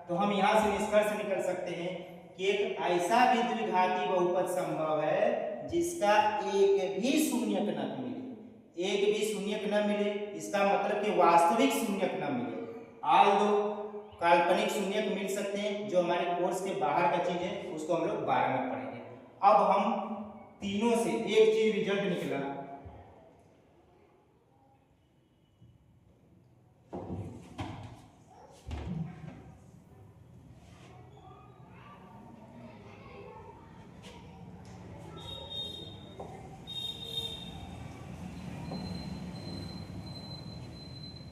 तो हम यहाँ से निष्कर्ष निकाल सकते हैं कि एक ऐसा भी द्विघाती बहुपद संभव है जिसका एक भी शून्यक न मिले, एक भी शून्यक न मिले। इसका मतलब कि वास्तविक शून्यक न मिले, आल दो काल्पनिक शून्यक मिल सकते हैं जो हमारे कोर्स के बाहर का चीज है, उसको हम लोग 12 में पढ़ेंगे। अब हम तीनों से एक चीज रिजल्ट निकला,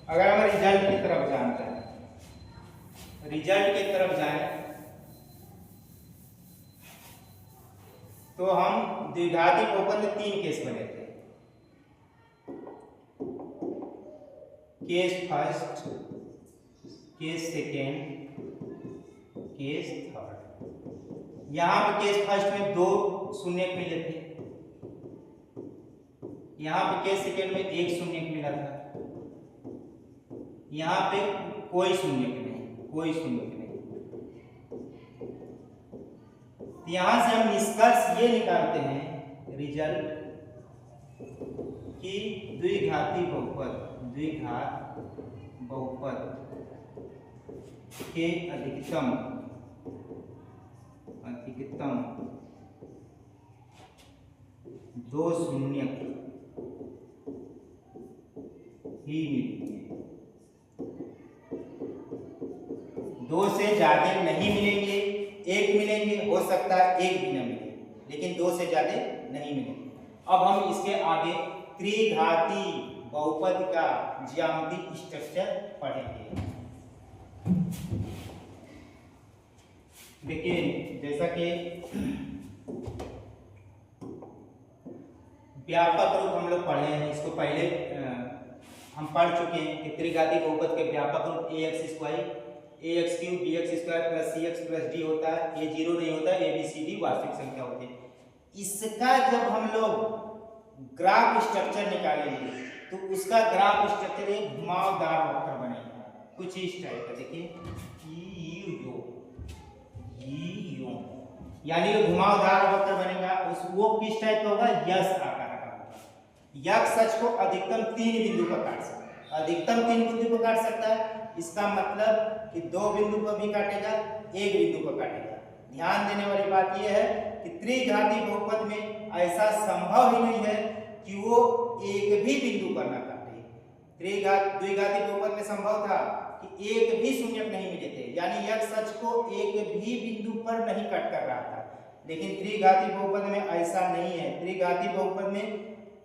अगर हम रिजल्ट की तरफ जानते हैं, रिजल्ट की तरफ जाएं तो हम द्विघाती बहुपद में 3 केस बने थे। Case first, case second, case third. यहां पे केस फर्स्ट में 2 शून्यक मिले थे, यहां पे केस सेकेंड में 1 शून्यक मिला था, यहाँ पे कोई शून्यक नहीं, कोई शून्यक नहीं। यहां से हम निष्कर्ष ये निकालते हैं रिजल्ट कि द्विघाती बहुपद, द्विघात बहुपद के अधिकतम 2 शून्यक ही मिलते हैं, 2 से ज्यादा नहीं मिलेंगे, 1 मिलेंगे, हो सकता है 1 भी न मिले, लेकिन 2 से ज्यादा नहीं मिलेंगे। अब हम इसके आगे त्रिघाती बहुपद का ज्यामितीय स्ट्रक्चर पढ़ेंगे। देखिए जैसा कि व्यापक रूप हम लोग पढ़े हैं, इसको पहले हम पढ़ चुके हैं कि त्रिघाती बहुपद के व्यापक रूप ax cube bx square plus cx plus d होता है। a 0 नहीं होता, a b c d वास्तविक संख्या होती है। इसका जब हम लोग ग्राफ स्ट्रक्चर निकालेंगे तो उसका ग्राफ स्ट्रक्चर एक घुमावदार वक्र बनेगा, कुछ इस टाइप का। देखिए यानी कि घुमावदार वक्र बनेगा, उस वो किस टाइप का होगा, यस आकार का होगा। यक्ष अक्ष को अधिकतम 3 बिंदु पर काट सकता है, अधिकतम 3 बिंदु पर काट सकता है। इसका मतलब कि 2 बिंदु पर भी काटेगा, 1 बिंदु पर काटेगा। ध्यान देने वाली बात यह है कि त्रिघाती बहुपद में ऐसा संभव ही नहीं है कि वो एक भी बिंदु पर ना काटे। द्विघाती बहुपद में संभव था कि एक भी शून्यक नहीं मिले थे, यानी यक्ष अक्ष को एक भी बिंदु पर नहीं कट कर रहा था, लेकिन त्रिघाती बहुपद में ऐसा नहीं है। त्रिघाती बहुपद में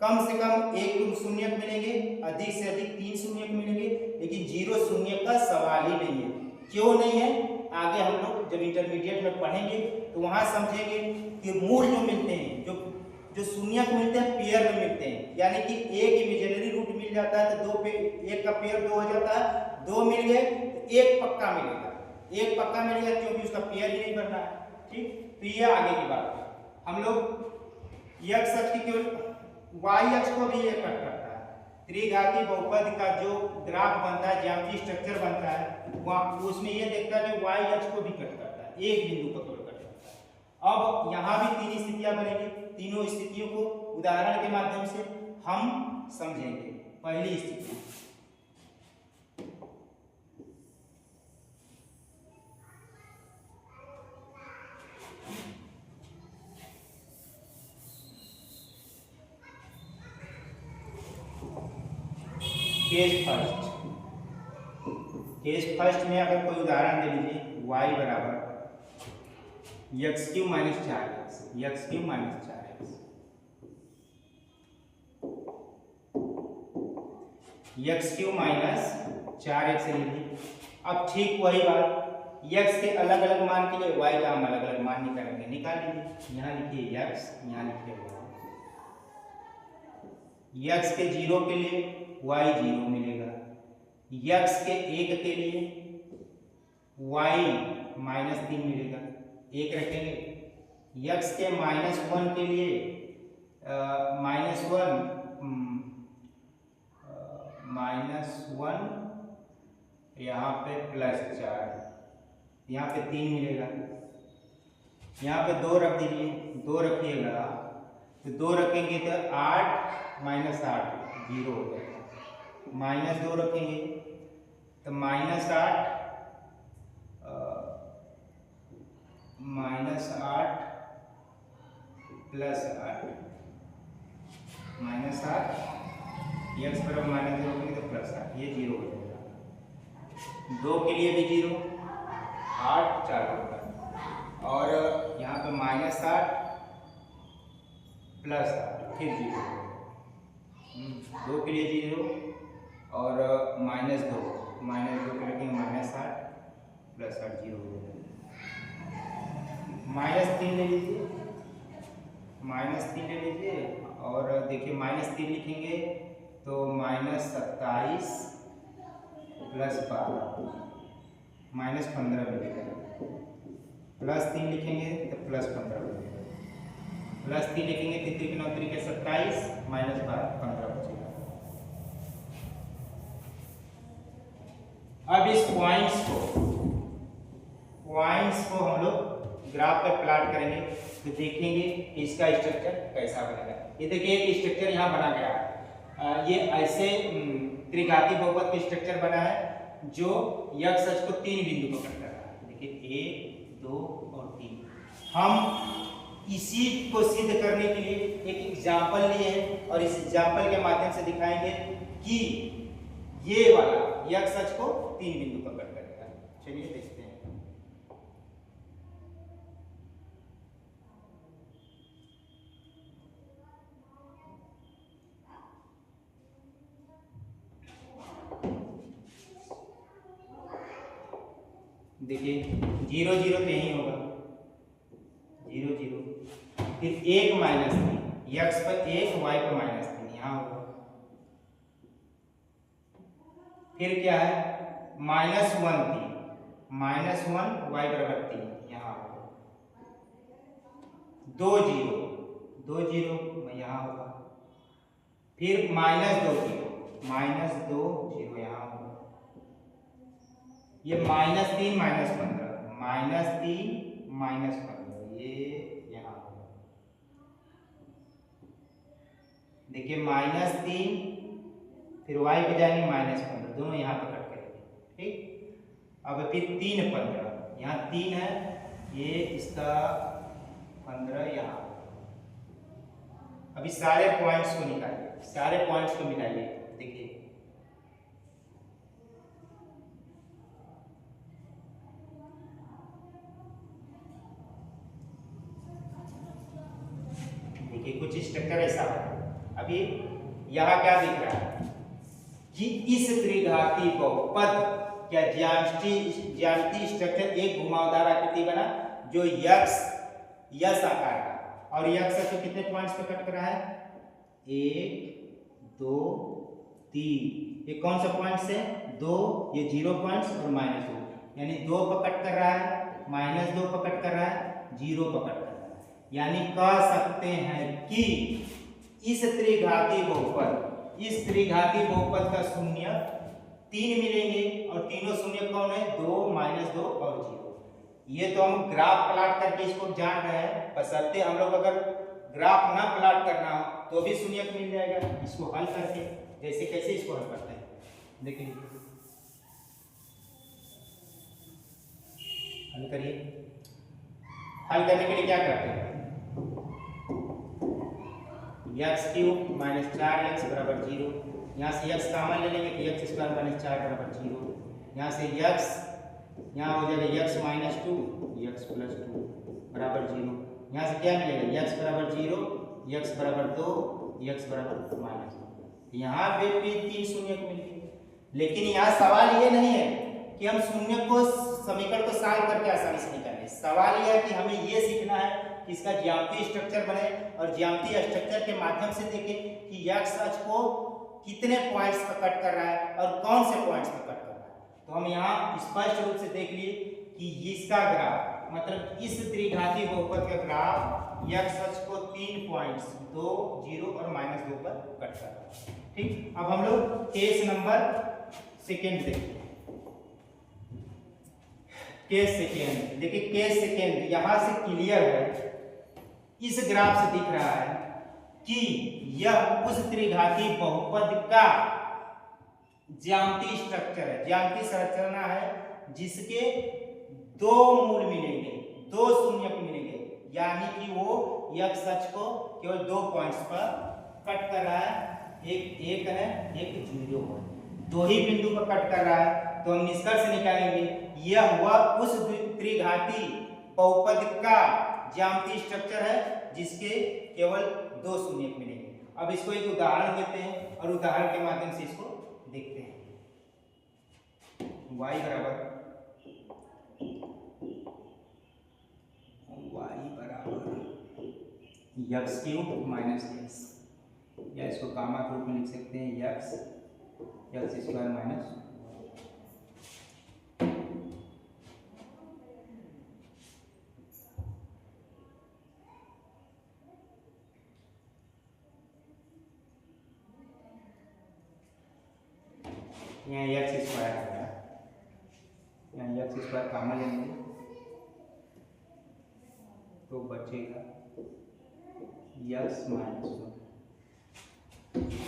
कम से कम 1 शून्यक मिलेंगे, अधिक से अधिक 3 शून्यक मिलेंगे, लेकिन 0 शून्यक का सवाल ही नहीं है। क्यों नहीं है, आगे हम लोग जब इंटरमीडिएट में पढ़ेंगे तो वहां समझेंगे कि मूल जो मिलते हैं, जो शून्यक मिलते हैं पेयर में मिलते हैं, यानी कि एक इमेजिनरी रूट मिल जाता है तो 2 पे 1 का पेयर 2 हो जाता है, 2 मिल गए तो 1 पक्का मिलेगा, 1 पक्का मिलेगा क्योंकि उसका पेयर ही नहीं बन रहा है। ठीक, तो ये आगे की बात है। हम लोग x अक्ष की केवल y अक्ष को भी ये कट करता है। त्रिघाती बहुपद का जो ग्राफ बनता है, ज्यामितीय स्ट्रक्चर बनता है, वहाँ उसमें ये देखता है कि y अक्ष को भी कट करता है, एक बिंदु पर केवल कट करता है। अब यहाँ भी 3 स्थितियां बनेगी, तीनों स्थितियों को उदाहरण के माध्यम से हम समझेंगे। पहली स्थिति, केस फर्स्ट में अगर कोई उदाहरण दे लीजिए, y बराबर x cube minus 4x, x cube minus 4x, x cube minus 4x ले लीजिए। अब ठीक वही बात, x के अलग अलग मान के लिए y का हम अलग अलग मान निकालेंगे, निकाल लीजिए। यहाँ लिखिए x, यहाँ लिखिए y। x के 0 के लिए y 0 मिलेगा, x के 1 के लिए y -3 मिलेगा, 1 रखेंगे। x के -1 के लिए -1 यहाँ पे +4, यहाँ पे 3 मिलेगा। यहाँ पे 2 रख दीजिए, 2 रखिएगा तो 2 रखेंगे तो 8 -8 0 हो जाएगा। -2 रखेंगे तो -8 -8 +8 -8 x बराबर -2 रखेंगे तो +8, ये 0 हो जाएगा। 2 के लिए भी 0, 8 4 होगा। और यहाँ पे -8 +8 फिर 0, 2 के लिए 0 और -2 के रखेंगे -8 +8 0 हो जाएगा। -3 ले लीजिए, -3 ले लीजिए और देखिए -3 लिखेंगे तो -27 +12 -15 मिलेगा। +3 लिखेंगे तो +15 मिलेगा। +3 लिखेंगे तो 3 9 3 27 -12 15 बचेगा। अब इस पॉइंट्स को हम लोग ग्राफ पर प्लॉट करेंगे तो देखेंगे इसका स्ट्रक्चर कैसा बनेगा। ये देखिए एक स्ट्रक्चर यहाँ बना गया है। ये ऐसे त्रिघाती बहुपद का स्ट्रक्चर बना है जो x अक्ष को 3 बिंदु पर कट कर रहा है। देखिए 1 2 और 3। हम इसी को सिद्ध करने के लिए एक एग्जाम्पल लिए हैं और इस एग्जाम्पल के माध्यम से दिखाएंगे कि ये वाला x अक्ष को 3 बिंदु पर कट करेगा। चलिए देखते हैं। देखिए 0 0 तो यही होगा, 0 0, फिर 1 -3, x पर 1 y पर -3 यहाँ होगा। फिर क्या है -1 3, -1 y बराबर 3 यहाँ होगा। 2 0 यहाँ होगा। फिर -2 0 यहाँ होगा। ये -3 -15 ये यहाँ होगा। देखिए -3 फिर y पे जाएंगे -15, दोनों यहाँ पे कट करेंगे। ठीक, अब फिर 3 15 यहाँ 3 है, ये इसका 15 यहाँ। अभी सारे पॉइंट्स को निकालिए, सारे पॉइंट्स को मिलाइए। देखिए कुछ स्ट्रक्चर ऐसा है। अभी यहाँ क्या दिख रहा है कि इस त्रिघाती बहुपद क्या ज्यामितीय स्ट्रक्चर एक घुमावदार आकृति बना जो यस आकार का, और यक्स को कितने पॉइंट्स पे कट कर रहा है 1 2 3। ये कौन सा पॉइंट्स है 2, ये 0 पॉइंट्स और -2, यानी 2 पर कट कर रहा है, -2 पर कट कर रहा है, 0 पर कट कर रहा है। यानी कह सकते हैं कि इस त्रिघाती बहुपद का शून्य 3 मिलेंगे और तीनों शून्य कौन है 2 -2 और 0। ये तो हम ग्राफ प्लॉट करके इसको जान रहे हैं, बशर्ते हम लोग अगर ग्राफ ना प्लॉट करना हो तो भी शून्य मिल जाएगा इसको हल करके। जैसे कैसे इसको हल करते हैं देखिए, हल करिए। हल करने के लिए क्या करते हैं x³ -4x बराबर 0, यहाँ से x कॉमन ले लेंगे तो x² -4 बराबर 0। यहाँ से x यहाँ हो जाएगा x -2 x + 2 बराबर 0। यहाँ से क्या मिलेगा x बराबर 0, x बराबर 2, x बराबर -2। यहाँ पे भी 3 शून्य मिल गए। लेकिन यहाँ सवाल ये नहीं है कि हम शून्य को समीकरण को सॉल्व करके आसानी से निकालें। सवाल यह है कि हमें ये सीखना है कि इसका ज्यामितीय स्ट्रक्चर बने और ज्यामितीय स्ट्रक्चर के माध्यम से देखें कि x अक्ष को कितने पॉइंट्स पर कट कर रहा है और कौन से पॉइंट्स पर कट कर रहा है। तो हम यहाँ स्पष्ट रूप से देख लिए कि इसका ग्राफ मतलब इस त्रिघाती बहुपद का ग्राफ x अक्ष को 3 पॉइंट्स 2, 0 और -2 पर कट कर रहा है। ठीक, अब हम लोग केस नंबर सेकेंड देखते हैं। केस सेकेंड देखिए, केस सेकेंड यहां से क्लियर है, इस ग्राफ से दिख रहा है कि यह उस त्रिघाती बहुपद का ज्यामितीय स्ट्रक्चर है, ज्यामितीय संरचना है जिसके 2 मूल मिलेंगे, 2 शून्यक मिलेंगे, यानी कि वो x अक्ष को केवल 2 पॉइंट्स पर कट कर रहा है, एक है, एक 0 है, 2 ही बिंदु पर कट कर रहा है। तो हम निष्कर्ष निकालेंगे यह वह उस त्रिघाती बहुपद का ज्यामितीय स्ट्रक्चर है जिसके केवल 2 शून्यक मिलेंगे। अब इसको एक उदाहरण देते हैं और उदाहरण के माध्यम से इसको देखते हैं। y बराबर x क्यूब माइनस x, या इसको गामा के रूप में लिख सकते हैं x स्क्वायर माइनस यहाँ x स्क्वायर आ गया, यहाँ x स्क्वायर कॉमन लेंगे तो बचेगा x माइनस 1।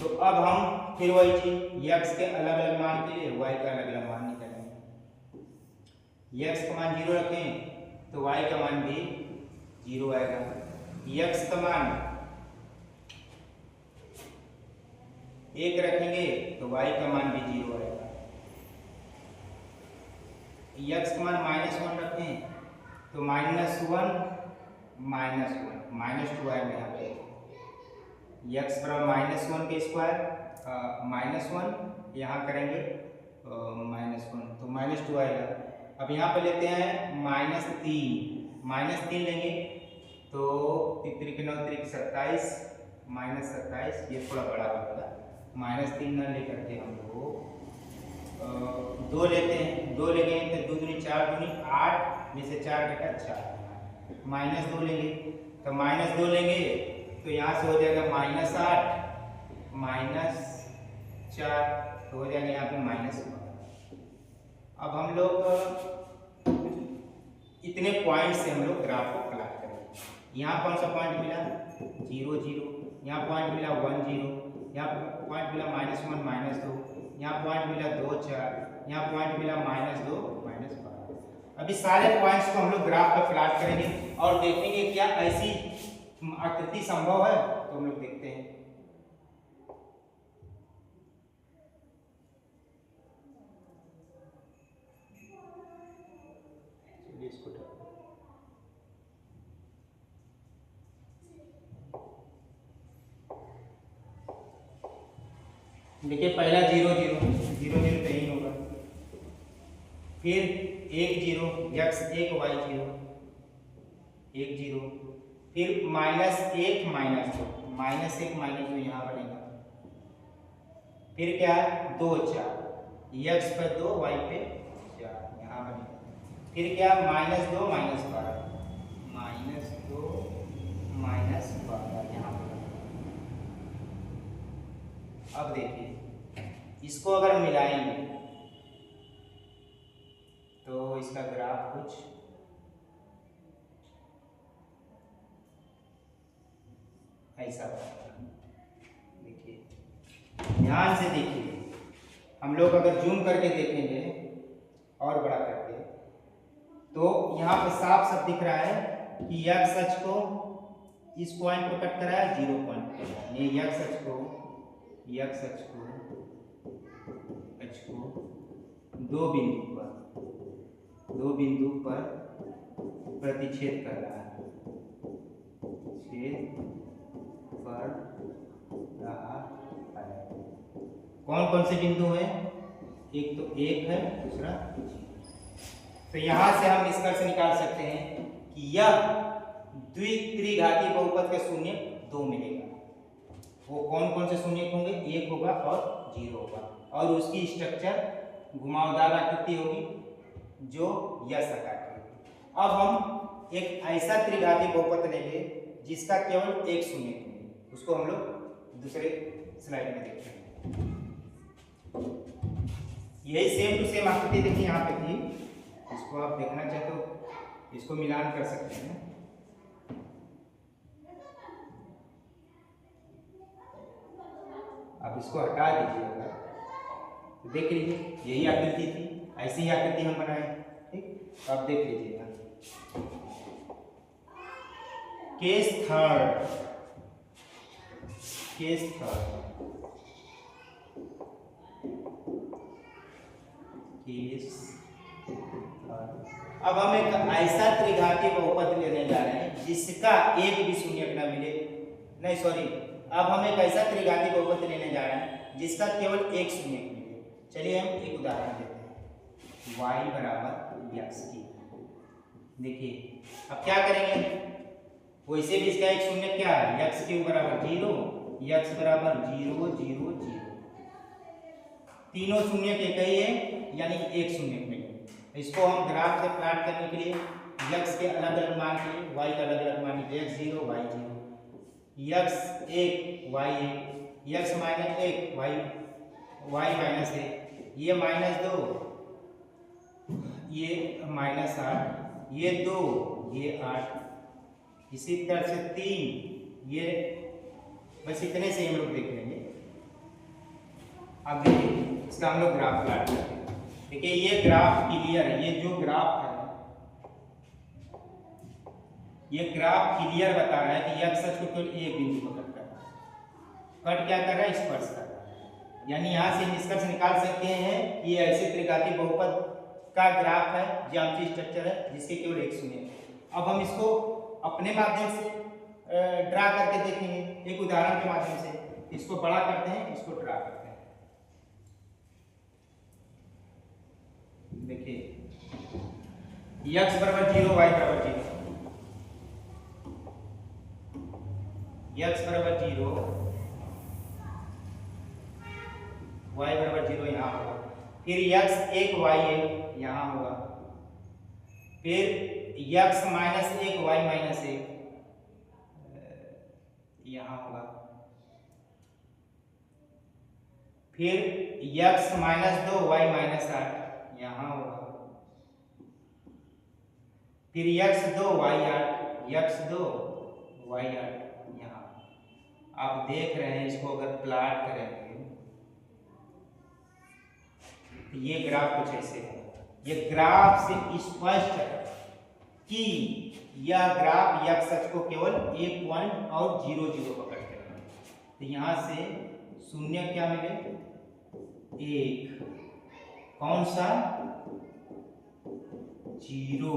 तो अब हम फिर वही चीज x के अलग अलग मान के लिए y का अलग अलग मान निकालेंगे। x का मान 0 रखें तो y का मान भी 0 आएगा, x का मान 1 रखेंगे तो y का मान भी 0 आएगा, x का मान -1 रखें तो -1 -2 आएगा। यहाँ पे x बराबर -1 के स्क्वायर -1 यहाँ करेंगे -1 तो -2 आएगा। अब यहाँ पे लेते हैं -3 लेंगे तो 3 9 27 -27, ये थोड़ा बड़ा हो जाएगा। -3 न लेकर के हम लोग 2 लेते हैं, 2 लेंगे तो 2 दूनी 4 दूनी 8 में से 4 घटा 4, -2 लेंगे तो -2 लेंगे तो यहाँ से हो जाएगा -8 -4 तो हो जाएगा यहाँ पे -1। अब हम लोग इतने पॉइंट से हम लोग ग्राफ को प्लॉट करेंगे। यहाँ कौन सा पॉइंट मिला 0 0, यहाँ पॉइंट मिला 1 0, यहाँ पॉइंट मिला -1 -2, यहाँ पॉइंट मिला 2 4, यहाँ पॉइंट मिला -2 -12। अभी सारे पॉइंट्स को हम लोग ग्राफ पर प्लॉट करेंगे और देखेंगे क्या ऐसी आकृति संभव है, तो हम लोग देखते हैं। देखिए पहला 0 0 0 0 तो यही होगा, फिर 1 0 x 1 y 0 1 0, फिर -1 -2 -1 यहाँ बनेगा, फिर क्या 2 4 x पे 2 y पे 4 यहाँ बनेगा, फिर क्या -2 -12 -2 -12 यहाँ पर। अब देखिए इसको अगर मिलाएंगे तो इसका ग्राफ कुछ ऐसा होगा। देखिए ध्यान से देखिए, हम लोग अगर जूम करके देखेंगे और बड़ा करके तो यहाँ पे साफ साफ दिख रहा है कि x अक्ष को इस पॉइंट पर कट करा है 0 पॉइंट, ये x अक्ष को दो बिंदु पर प्रतिच्छेद कर रहा है, छेद कर रहा है। कौन कौन से बिंदु हैं, एक तो 1 है, दूसरा 0। तो यहां से हम निष्कर्ष निकाल सकते हैं कि यह द्वित्रिघाती बहुपद के शून्य 2 मिलेगा। वो कौन कौन से शून्य होंगे, 1 होगा और 0 होगा, और उसकी स्ट्रक्चर घुमावदार आकृति होगी जो यश आकार की होगी। अब हम एक ऐसा त्रिघाती बहुपद लेंगे जिसका केवल एक शून्य है, उसको हम लोग दूसरे स्लाइड में देखते हैं। यही सेम टू सेम आकृति देखिए यहाँ पे थी, इसको आप देखना चाहे तो इसको मिलान कर सकते हैं। आप इसको हटा दीजिएगा तो देख लीजिए यही आकृति थी, ऐसी ही आकृति हम बनाए। ठीक, तो आप देख लीजिएगा। Case third, case third, case third. अब हम एक ऐसा त्रिघाती बहुपद लेने जा रहे हैं जिसका एक भी शून्यक न मिले, नहीं सॉरी, अब हम एक ऐसा त्रिघाती बहुपद लेने जा रहे हैं जिसका केवल एक शून्यक मिले। चलिए हम एक उदाहरण देते हैं, y बराबर x की। देखिए अब क्या करेंगे, वैसे भी इसका एक शून्य क्या है, x क्यूब बराबर 0, x बराबर 0 0 0, तीनों शून्य एक ही है यानी एक शून्य मिले। इसको हम ग्राफ से प्लॉट करने के लिए x के अलग अलग मान के लिए y का अलग अलग मान x 0 y 0, x 1 y 1, x minus 1 y minus 1, ये -2, ये -8, ये 2, ये 8, इसी तरह से 3, ये बस इतने से हम लोग देख लेंगे। अब देखिए इसका हम लोग ग्राफ प्लॉट करते हैं। देखिए ये ग्राफ क्लियर है, ये जो ग्राफ है ये ग्राफ क्लियर बता रहा है कि x अक्ष को केवल एक बिंदु पर कट कर रहा है। कट क्या कर रहा है, स्पर्श कर रहा है। यानी यहाँ से निष्कर्ष निकाल सकते हैं कि ये ऐसे त्रिघाती बहुपद का ग्राफ है, ज्यामितीय स्ट्रक्चर है जिसके केवल एक शून्य है। अब हम इसको अपने माध्यम से ड्रा करके देखेंगे, एक उदाहरण के माध्यम से। इसको बड़ा करते हैं, इसको ड्रा करते हैं। देखिए x बराबर 0, y बराबर 0, x बराबर 0, y बराबर 0 यहाँ होगा, फिर x 1 y 1 यहाँ होगा, फिर x माइनस 1 y माइनस 1 यहाँ होगा, फिर x माइनस 2 y माइनस 8 यहाँ होगा, फिर x 2 y 8, x 2 y 8 यहाँ। आप देख रहे हैं, इसको अगर प्लॉट करेंगे तो ये ग्राफ कुछ ऐसे है। ये ग्राफ से स्पष्ट है कि यह ग्राफ x अक्ष को केवल एक पॉइंट और 0 0 पकड़ के रखा है। तो यहाँ से शून्य क्या मिले, एक, कौन सा, 0,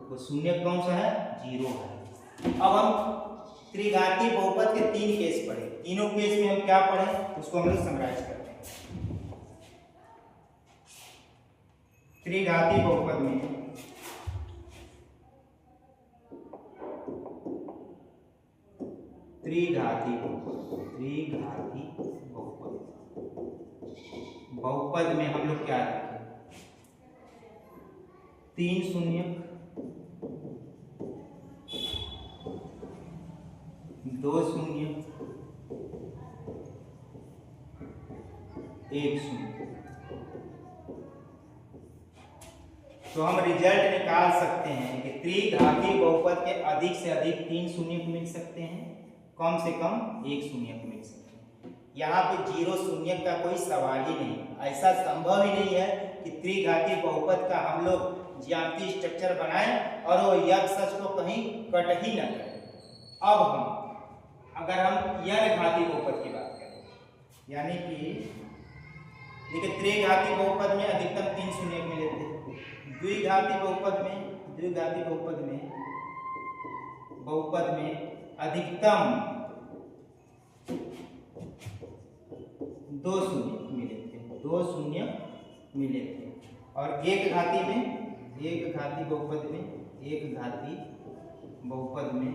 तो शून्य कौन सा है, 0 है। अब हम त्रिघाती बहुपद के 3 केस पढ़े, तीनों केस में हम क्या पढ़े उसको हम लोग समराइज करते हैं। त्रिघाती बहुपद में बहुपद में हम लोग क्या रखें, 3 शून्यक, 2 शून्यक, 1 शून्य। तो हम रिजल्ट निकाल सकते हैं कि त्रिघाती बहुपद के अधिक से अधिक 3 शून्यक मिल सकते हैं, कम से कम 1 शून्यक मिल सकते हैं। यहाँ पे 0 शून्यक का कोई सवाल ही नहीं, ऐसा संभव ही नहीं है कि त्रिघाती बहुपद का हम लोग ज्यामितीय स्ट्रक्चर बनाएं और वो x अक्ष को कहीं कट ही न करें। अब हम अगर हम n घाती बहुपद की बात करें, यानी कि देखिए त्रिघाती बहुपद में अधिकतम 3 शून्यक मिले थे, द्विघाती बहुपद में अधिकतम 2 शून्य मिले थे, 2 शून्य मिले थे। और एक घाती बहुपद में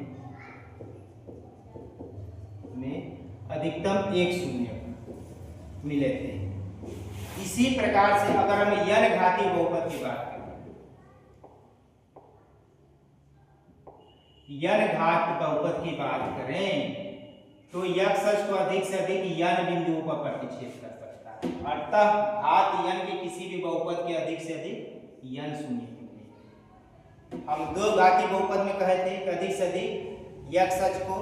अधिकतम 1 शून्य मिले थे। इसी प्रकार से अगर हम n घाती बहुपद की बात करें यन घात बहुपद की बात करें तो यक्ष अक्ष को अधिक से अधिक यन बिंदुओं पर प्रतिच्छेद कर सकता है, अर्थात घात यन के किसी भी बहुपद के अधिक से अधिक यन शून्य मिलेंगे। हम दो घाती बहुपद में कहे थे कि अधिक से अधिक यक्ष अक्ष को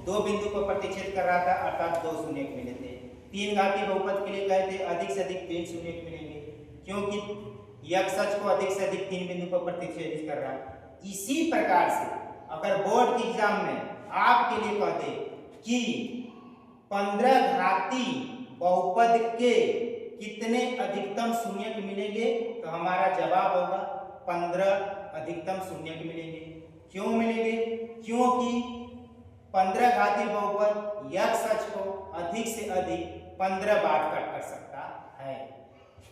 दो बिंदु पर प्रतिच्छेद कर रहा था, अर्थात दो शून्य मिले थे। तीन घाती बहुपद के लिए कहे थे अधिक से अधिक तीन शून्य मिलेंगे, क्योंकि यक्ष अक्ष को अधिक से अधिक तीन बिंदु पर प्रतिच्छेदित कर रहा है। इसी प्रकार से अगर बोर्ड के एग्जाम में आपके लिए कहते कि 15 घाती बहुपद के कितने अधिकतम शून्य मिलेंगे, तो हमारा जवाब होगा 15 अधिकतम शून्य मिलेंगे। क्यों मिलेंगे? क्योंकि 15 घाती बहुपद यक्ष अक्ष को अधिक से अधिक 15 बार कट कर सकता है।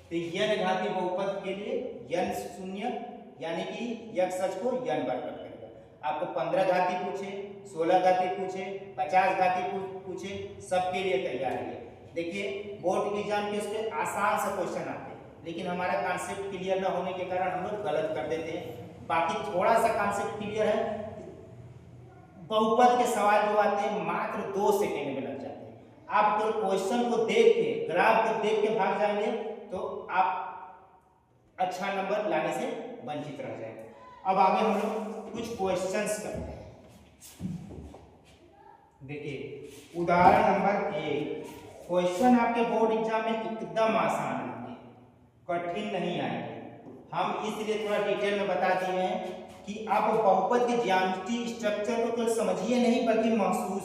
तो यन घाती बहुपद के लिए यन शून्य यानी कि यक्ष अक्ष को यन बार कट करेगा। आपको 15 घाती पूछे, 16 घाती पूछे, 50 घाती पूछे, सबके लिए तैयार है। देखिए बोर्ड के एग्जाम के उसके आसान से क्वेश्चन आते हैं, लेकिन हमारा कॉन्सेप्ट क्लियर न होने के कारण हम लोग गलत कर देते हैं। बाकी थोड़ा सा कॉन्सेप्ट क्लियर है, बहुपद के सवाल जो आते हैं मात्र 2 सेकेंड में लग जाते हैं। आप तो क्वेश्चन को देख के, ग्राफ को देख के भाग जाएंगे तो आप अच्छा नंबर लाने से वंचित रह जाएंगे। अब आगे हम लोग कुछ क्वेश्चंस करते हैं। देखिए उदाहरण नंबर 1, क्वेश्चन आपके बोर्ड एग्जाम में एकदम आसान होंगे, कठिन नहीं आएंगे। हम इसलिए थोड़ा डिटेल में बता दिए हैं कि आप बहुपद के ज्यामितीय स्ट्रक्चर को केवल समझिए नहीं बल्कि महसूस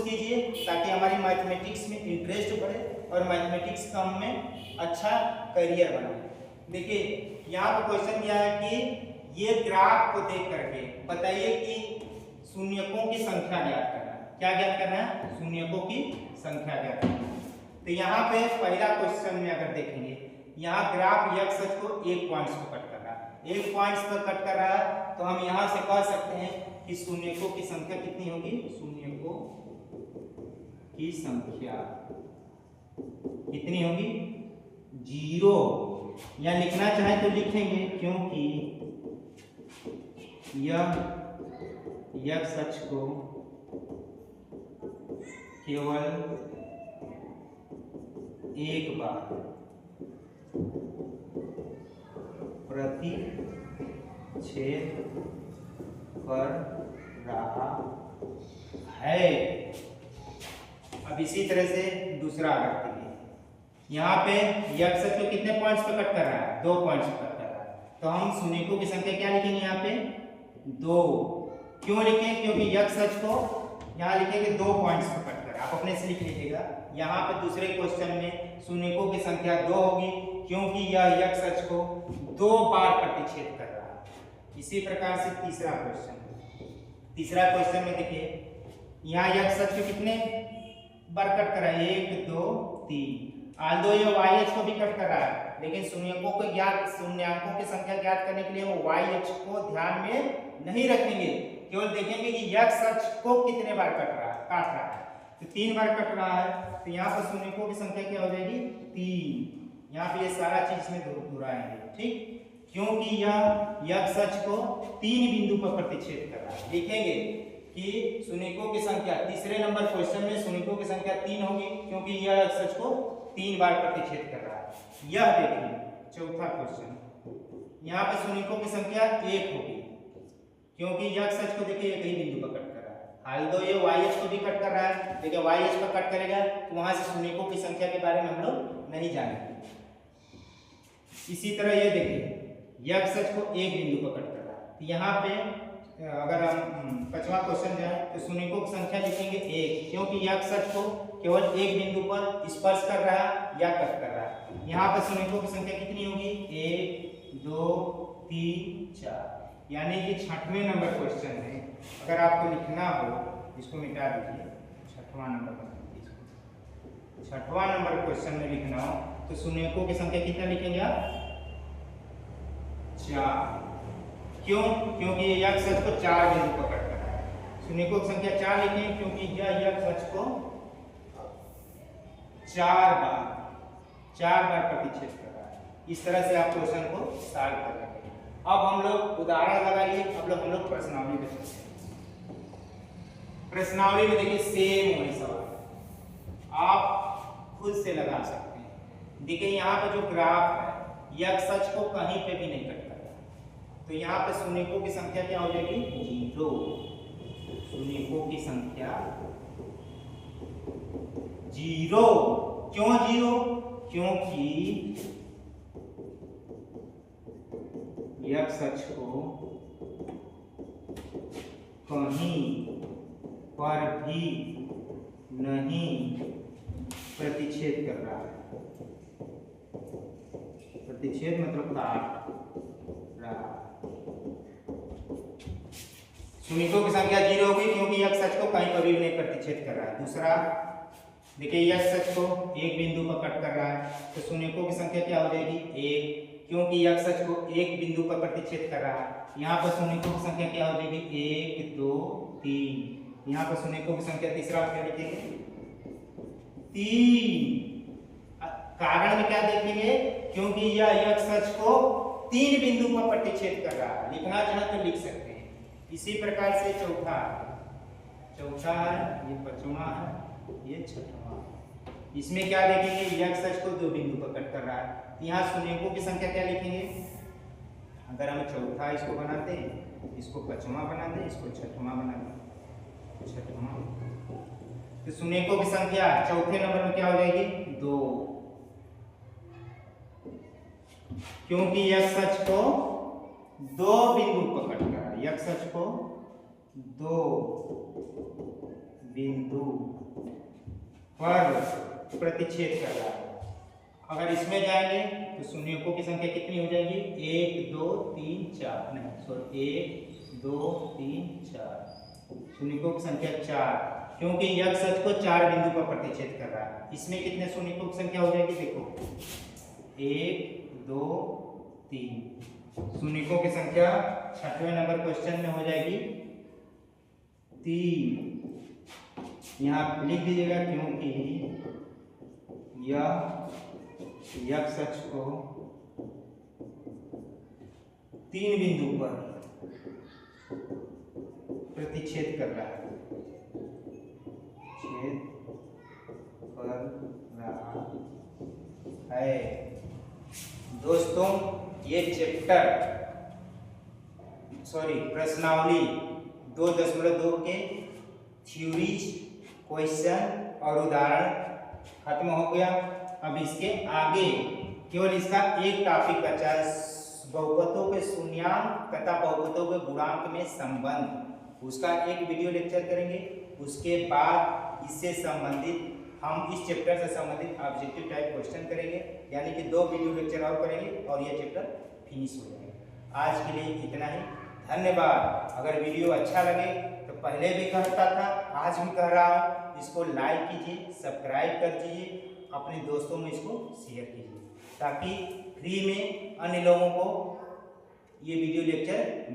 कीजिए ताकि हमारी मैथमेटिक्स में इंटरेस्ट बढ़े और मैथमेटिक्स का में अच्छा करियर बनाए। देखिए यहाँ पर क्वेश्चन क्या है कि ये ग्राफ को देख करके बताइए कि शून्यकों की संख्या ज्ञात करना है। क्या ज्ञात करना है? शून्यकों की संख्या ज्ञात करना है। तो यहाँ पे पहला क्वेश्चन में अगर देखेंगे, यहाँ ग्राफ यक्ष अक्ष को 1 पॉइंट्स को कट कर रहा है, 1 पॉइंट्स पर कट कर रहा है, तो हम यहाँ से कह सकते हैं कि शून्यकों की संख्या कितनी होगी? शून्यकों की संख्या कितनी होगी? 0। या लिखना चाहे तो लिखेंगे, क्योंकि यह यक्ष अक्ष को केवल एक बार प्रतिच्छेद कर रहा है। अब इसी तरह से दूसरा आगे देखिए, यहाँ पे यक्ष अक्ष को कितने पॉइंट्स पे कट कर रहा है? 2 पॉइंट्स पे कट कर रहा है, तो हम शून्यकों की संख्या क्या लिखेंगे यहाँ पे? 2। क्यों लिखें? क्योंकि यक्ष अक्ष को यहाँ लिखेंगे 2 पॉइंट्स पे कट कर रहा है। आप अपने से लिख लीजिएगा। यहाँ पे दूसरे क्वेश्चन में शून्यकों की संख्या 2 होगी, क्योंकि यह यक्ष अक्ष को 2 बार प्रतिच्छेद कर रहा है। इसी प्रकार से तीसरा क्वेश्चन में देखिए, यहाँ यक्ष अक्ष को कितने बार कट कर रहा है? 1 2 3। आल्दो ये y अक्ष को भी कट कर रहा है, लेकिन शून्यकों की संख्या ज्ञात करने के लिए वो y अक्ष को ध्यान में नहीं रखेंगे, केवल देखेंगे कि यक्ष अक्ष को कितने बार काट रहा है। तो 3 बार कट रहा है, तो यहाँ पर शून्यकों की संख्या क्या हो जाएगी? 3। यहाँ पे ये सारा चीज में दोहराएंगे, ठीक, क्योंकि यह यक्ष अक्ष को 3 बिंदु पर प्रतिच्छेद कर रहा है। लिखेंगे कि शून्यकों की संख्या, तीसरे नंबर क्वेश्चन में शून्यकों की संख्या 3 होगी, क्योंकि यह यक्ष अक्ष को 3 बार प्रतिच्छेद कर रहा है। यह देखिए चौथा क्वेश्चन, यहाँ पे शून्यकों की संख्या 1 होगी, क्योंकि यक्ष अक्ष को देखिए एक ही बिंदु पर कट कर रहा है। हालांकि ये y अक्ष को भी कट कर रहा है, देखिए y अक्ष पर कट करेगा तो वहां से शून्यकों की संख्या के बारे में हम लोग नहीं जानेंगे। इसी तरह ये देखिए यक्ष अक्ष को एक बिंदु पर कट कर रहा है, तो यहाँ पे अगर हम 5वां क्वेश्चन जाए तो शून्यकों की संख्या लिखेंगे 1, क्योंकि यक्ष अक्ष को केवल एक बिंदु पर स्पर्श कर रहा है या कट कर रहा है। यहाँ पर शून्यकों की संख्या कितनी होगी? 1 2 3 4, यानी कि 6वें नंबर क्वेश्चन है। अगर आपको लिखना हो, इसको मिटा दीजिए, 6वां नंबर 6वां नंबर क्वेश्चन में लिखना हो तो शून्यकों की संख्या कितना लिखेंगे आप? 4। क्यों? क्योंकि ये यक्ष अक्ष को 4 बिंदु पर कट कर रहा है। शून्यकों की संख्या 4 लिखें, क्योंकि यह यक्ष अक्ष को 4 बार प्रतिच्छेद कर रहा है। इस तरह से आप क्वेश्चन को सॉल्व कर रहे हैं। अब हम हम लोग उदाहरण लगा लिए। अब हम लोग प्रश्नावली पे चलते हैं। प्रश्नावली में देखिए सेम वही सवाल आप खुद से लगा सकते हैं। देखिए यहाँ पे जो ग्राफ है यह सच को कहीं पे भी नहीं कट करता, तो यहाँ पे शून्यकों की संख्या क्या हो जाएगी? 0। शून्यकों की संख्या 0। क्यों 0? क्योंकि यह सच को कहीं पर भी नहीं प्रतिच्छेद कर रहा है। प्रतिच्छेद मतलब काट रहा। शून्यकों की संख्या 0 होगी क्योंकि यह सच को कहीं पर भी नहीं प्रतिच्छेद कर रहा है। दूसरा देखिए यह सच को एक बिंदु पर कट कर रहा है, तो शून्यकों की संख्या क्या हो जाएगी? 1, क्योंकि यह सच को एक बिंदु पर प्रतिच्छेद कर रहा है। यहाँ पर शून्यकों की संख्या क्या हो जाएगी? 1 2 3। यहाँ पर शून्यकों की संख्या तीसरा क्या लिखेंगे? 3। कारण में क्या देखेंगे? क्योंकि यह सच को 3 बिंदु पर प्रतिच्छेद कर रहा है। लिखना चाहे तो लिख सकते हैं। इसी प्रकार से चौथा है, ये 5वां है, ये 6वां। इसमें क्या देखेंगे? यह सच को 2 बिंदु पर कट कर रहा है। यहाँ शून्यकों की संख्या क्या लिखेंगे? अगर हम चौथा इसको बनाते हैं, इसको 5वां बनाते हैं, इसको 6वां बनाते हैं, 6वां। तो शून्यकों की संख्या चौथे नंबर में क्या हो जाएगी? 2, क्योंकि यह सच को 2 बिंदु पर कट कर रहा है। यह सच को 2 बिंदु पर प्रतिच्छेद कर रहा है। अगर इसमें जाएंगे तो शून्यकों की संख्या कितनी हो जाएगी? 1 2 3 4, नहीं सॉरी 1 2 3 4। शून्यकों की संख्या 4, क्योंकि यह सच को 4 बिंदु पर प्रतिच्छेद कर रहा है। इसमें कितने शून्यकों की संख्या हो जाएगी? देखो 1 2 3। शून्यकों की संख्या 6वें नंबर क्वेश्चन में हो जाएगी 3। यहाँ लिख दीजिएगा क्योंकि यह सच को 3 बिंदु पर प्रतिच्छेद कर रहा है। छेद कर रहा है। दोस्तों ये प्रश्नावली 2.2 के थ्योरीज, क्वेश्चन और उदाहरण खत्म हो गया। अब इसके आगे केवल इसका एक टॉपिक बचा है, बहुपदों के शून्यांक तथा बहुपदों के गुणांक में संबंध। उसका एक वीडियो लेक्चर करेंगे। उसके बाद इससे संबंधित हम इस चैप्टर से संबंधित ऑब्जेक्टिव टाइप क्वेश्चन करेंगे, यानी कि 2 वीडियो लेक्चर और करेंगे और यह चैप्टर फिनिश हो जाएगा। आज के लिए इतना ही, धन्यवाद। अगर वीडियो अच्छा लगे तो पहले भी कहता था, आज भी कह रहा हूँ, इसको लाइक कीजिए, सब्सक्राइब कर दीजिए, अपने दोस्तों में इसको शेयर कीजिए ताकि फ्री में अन्य लोगों को ये वीडियो लेक्चर